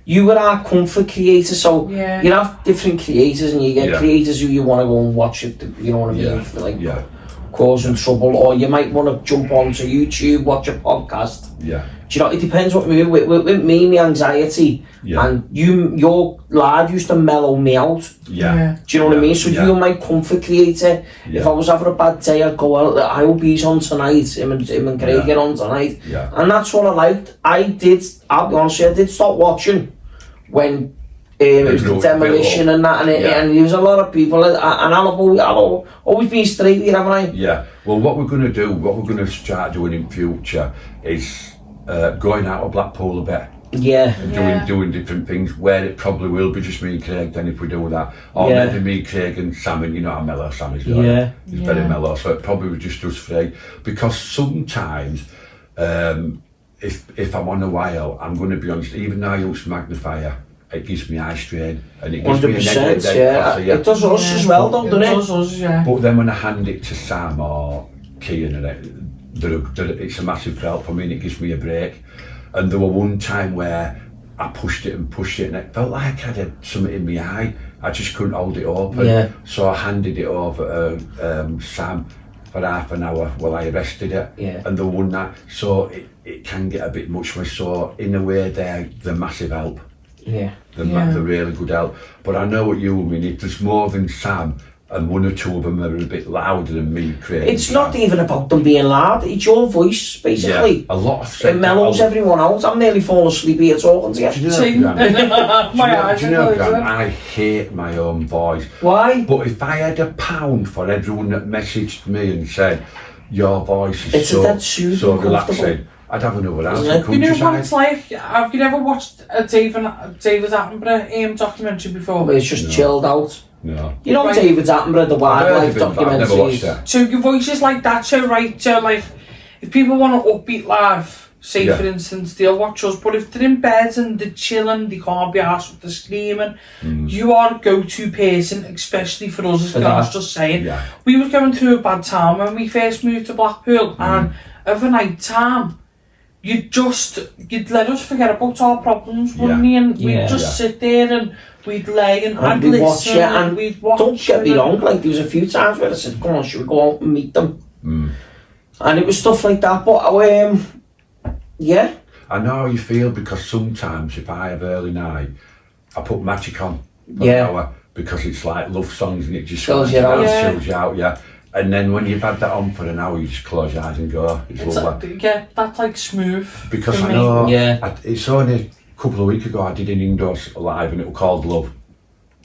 you were our comfort creator, so you have different creators and you get creators who you want to go and watch it, you know what I mean, for like causing trouble, or you might want to jump onto YouTube, watch a podcast. Yeah. Do you know, it depends what me, with me, my anxiety, and your lad used to mellow me out. Yeah. Do you know what I mean? So you're my comfort creator. If I was having a bad day, I'd go, well, I hope he's on tonight, him and Craig get on tonight. Yeah. And that's what I liked. I'll be honest with you, I did stop watching when it was the demolition and that, and there was a lot of people, and I'll always be straight here, haven't I? Yeah. Well, what we're going to start doing in future is going out of Blackpool a bit. Yeah. Doing different things where it probably will be just me and Craig then if we do that. Or maybe me, Craig and Sam, and you know how mellow Sam is, don't you? He's very mellow, so it probably was just us three. Because sometimes, if I'm on a while, I'm going to be honest, even though I use magnifier, it gives me eye strain and it gives 100%, it does us as well, though, doesn't it? It does us, yeah. But then when I hand it to Sam or Kian, it's a massive help for me and it gives me a break. And there was one time where I pushed it, and it felt like I had something in my eye. I just couldn't hold it open. Yeah. So I handed it over to Sam for half an hour while I arrested it. Yeah. And they won that. So it can get a bit much for me. So in a way, they're massive help. Yeah. They're really good help. But I know what you mean. If there's more than Sam, and one or two of them are a bit louder than me creating. It's not even about them being loud, it's your voice, basically. Yeah, a lot of it mellows everyone out. I'm nearly falling asleep here talking to you. Do you know, My Gran, I hate my own voice. Why? But if I had £1 for everyone that messaged me and said, your voice is It's that soothing, so comfortable. relaxing, I'd have another house in Isn't it? You know what countryside. it's like? Have you ever watched a David Attenborough documentary before? Where it's just chilled out. No. You know Right. David Attenborough, the wildlife I've never watched documentary. it. So your voice is like that, so right, so like, if people want to upbeat live, say Yeah. for instance, they'll watch us, but if they're in bed and they're chilling, they can't be asked with the screaming, you are a go-to person, especially for us, as For I was that. just saying. Yeah. We were going through a bad time when we first moved to Blackpool, and over night time, you'd let us forget about our problems, wouldn't you? And we'd Yeah. just sit there and we'd lay and I'd we'd watch listen it, and we'd watch. Don't get me and- wrong, like there was a few times where I said, come on, should we go out and meet them? And it was stuff like that, but yeah. I know how you feel, because sometimes if I have early night, I put magic on for Yeah. an hour, because it's like love songs and it just Chills you out. Yeah. chills you out, yeah. And then when you've had that on for an hour, you just close your eyes and go, it's It's lovely. like, yeah, that's like smooth. Because for I me. know, Yeah. it's only a couple of weeks ago I did an indoors live and it was called Love,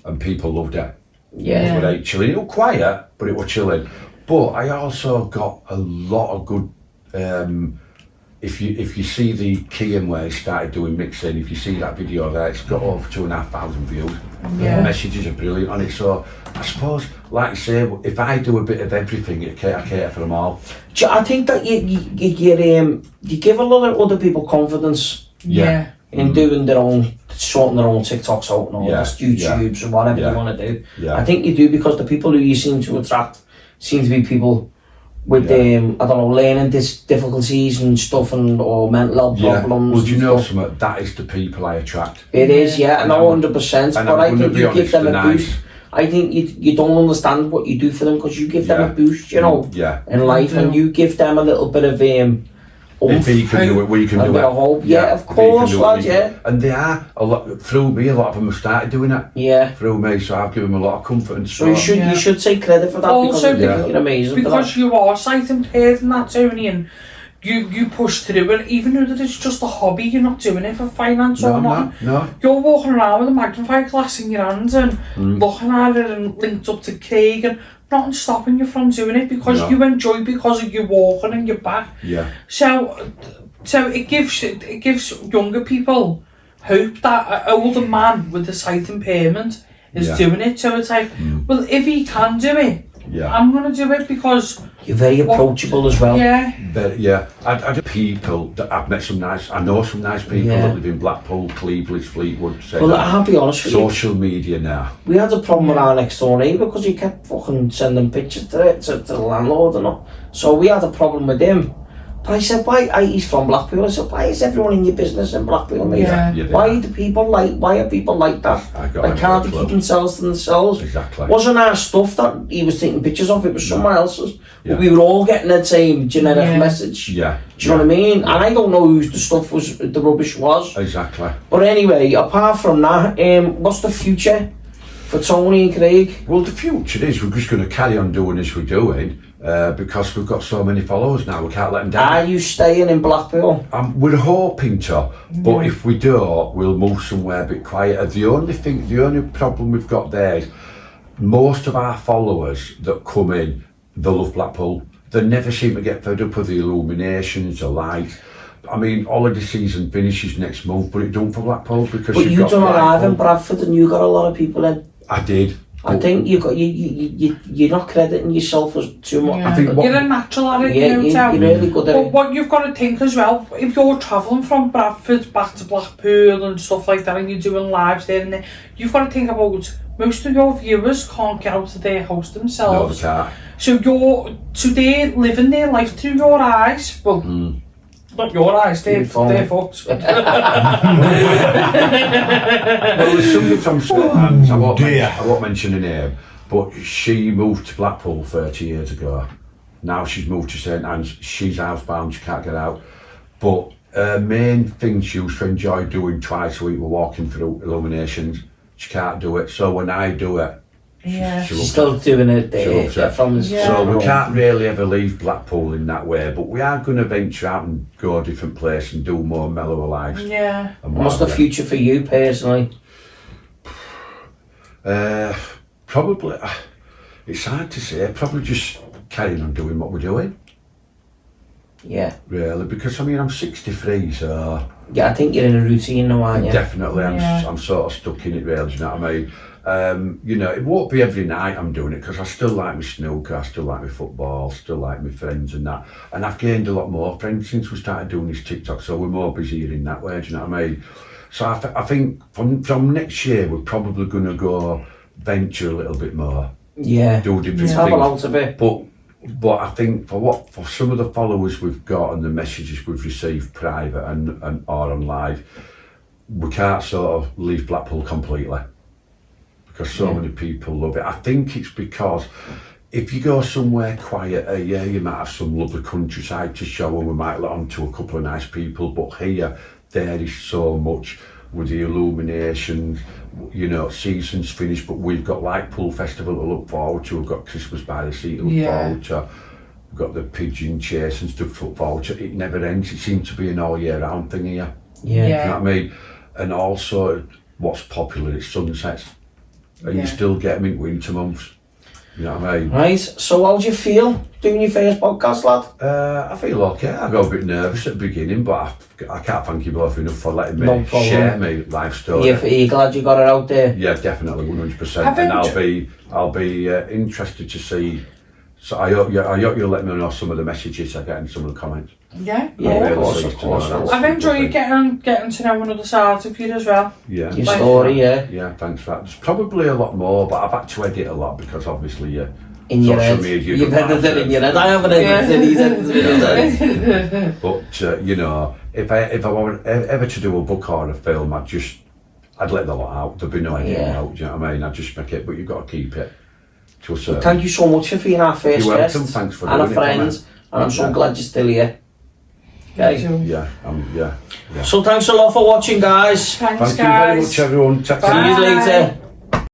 and people loved it. Yeah. It was like chilling. It was quiet, but it was chilling. But I also got a lot of good. If you see the Kian where he started doing mixing, if you see that video there, it's got over 2,500 views. Yeah. The messages are brilliant on it. So I suppose, like you say, if I do a bit of everything, I cater for them all. I think that you give a lot of other people confidence Yeah. in doing their own, sorting their own TikToks out and all Yeah, this, YouTubes or whatever yeah, you want to do. yeah. I think you do, because the people who you seem to attract seem to be people with I don't know, learning difficulties and stuff, and or mental health problems. Well, do you and know stuff. something? That is the people I attract. It is, yeah, and And 100%. and But I'm I gonna think be you give honest, them a they're boost. nice. I think you don't understand what you do for them, because you give them Yeah. a boost, you know, Yeah. in life, and you give them a little bit of If he can do it, we can a do bit it. of hope. Yeah, of if he can course, do it, lad, we can. yeah. And they are a lot through me. A lot of them have started doing it Yeah. through me, so I've given them a lot of comfort and So you support. should you should take credit for that, Also, because I think you're amazing. Because for you are sight impaired and that, Tony, and you push through it, even though that it's just a hobby, you're not doing it for finance No, or nothing. no. You're walking around with a magnifying glass in your hands and looking at it and linked up to Craig, and nothing stopping you from doing it, because No. you enjoy, because of your walking and your back. Yeah. So it gives younger people hope that an older man with a sight impairment is Yeah. doing it. So it's like, well, if he can do it, Yeah. I'm gonna do it, because You're very approachable as well. yeah. But yeah, I people that I've met I know some nice people Yeah. that live in Blackpool, Cleveland, Fleetwood. Say Well, that. I'll be honest with you. Social media now. We had a problem with our next door neighbour, because he kept fucking sending pictures to the landlord and all. So we had a problem with him. But I said, he's from Blackpool. I said, why is everyone in your business in Blackpool, mate? Yeah. Yeah, Why are people like that? I got Like, it, can't they well. keep themselves to themselves? Exactly. Wasn't our stuff that he was taking pictures of, it was someone else's. Yeah. But we were all getting the same generic Yeah. message. Yeah. Do you know what I mean? And I don't know whose the stuff was, the rubbish was. Exactly. But anyway, apart from that, what's the future for Tony and Craig? Well, the future is we're just going to carry on doing as we're doing because we've got so many followers now. We can't let them down. Are you staying in Blackpool? We're hoping to, but if we don't, we'll move somewhere a bit quieter. The only problem we've got there is most of our followers that come in, they love Blackpool. They never seem to get fed up with the illuminations, the lights. I mean, holiday season finishes next month, but it don't for Blackpool because But you've you got done a live in Blackpool. Bradford and you got a lot of people in. I did. I think you're not crediting yourself as too much. Yeah. I think You're a natural at it, Yeah, you know, you're Tom. really good at But it. what you've got to think as well, if you're travelling from Bradford back to Blackpool and stuff like that, and you're doing lives there and there, you've got to think about most of your viewers can't get out of their house No, themselves. they can't. So they're living their life through your eyes. Well, Not your eyes, they're Your fucked. Well, there's somebody from St Anne's, I won't mention her name, but she moved to Blackpool 30 years ago. Now she's moved to St Anne's, she's housebound, she can't get out. But her main thing she used to enjoy doing twice a week were walking through illuminations. She can't do it, so when I do it, she's still doing it from the So we can't really ever leave Blackpool in that way, but we are going to venture out and go a different place and do more mellower lives. Yeah. What's the future for you personally? Probably, it's hard to say, probably just carrying on doing what we're doing. Yeah. Really, because I mean, I'm 63, so... Yeah, I think you're in a routine now, aren't you? Definitely, I'm sort of stuck in it, really, do you know what I mean? You know, it won't be every night I'm doing it, because I still like my snooker, I still like my football, still like my friends and that. And I've gained a lot more friends since we started doing this TikTok, so we're more busier in that way, do you know what I mean? So I think from next year, we're probably going to go venture a little bit more. Yeah. Do different Travel things. out a bit. But I think for some of the followers we've got and the messages we've received private and or on live, we can't sort of leave Blackpool completely because so many people love it. I think it's because if you go somewhere quieter, you might have some lovely countryside to show and we might let on to a couple of nice people, but here there is so much with the illuminations, you know, season's finished, but we've got Lightpool Festival to look forward to, we've got Christmas by the Sea to look forward to, we've got the pigeon chase and stuff to look forward to. It never ends, it seems to be an all year round thing here. Yeah. You know what I mean? And also, what's popular is sunsets, and you still get them in winter months. You know what I mean? Right, so how do you feel doing your first podcast, lad? I feel okay. I got a bit nervous at the beginning, but I can't thank you both enough for letting me share my life story. Are you glad you got it out there? Yeah, definitely, 100%. And I'll be interested to see. So I hope you'll let me know some of the messages I get and some of the comments. Yeah, of course. I've enjoyed getting to know another side of you as well. Yeah. Your story, Yeah, thanks for that. There's probably a lot more, but I've had to edit a lot because obviously in your head. Media You've edited it in your head. I haven't edited these edited. But you know, if I were ever to do a book or a film, I'd let the lot out. There'd be no editing out. Do you know what I mean? I'd just make it, but you've got to keep it to a certain. Thank you so much for being our first You're guest. welcome. Thanks for and doing a friend. And I'm so glad you're still here. Okay. Yeah. So thanks a lot for watching, guys. Thanks, Thank guys. you very much, everyone. See you later.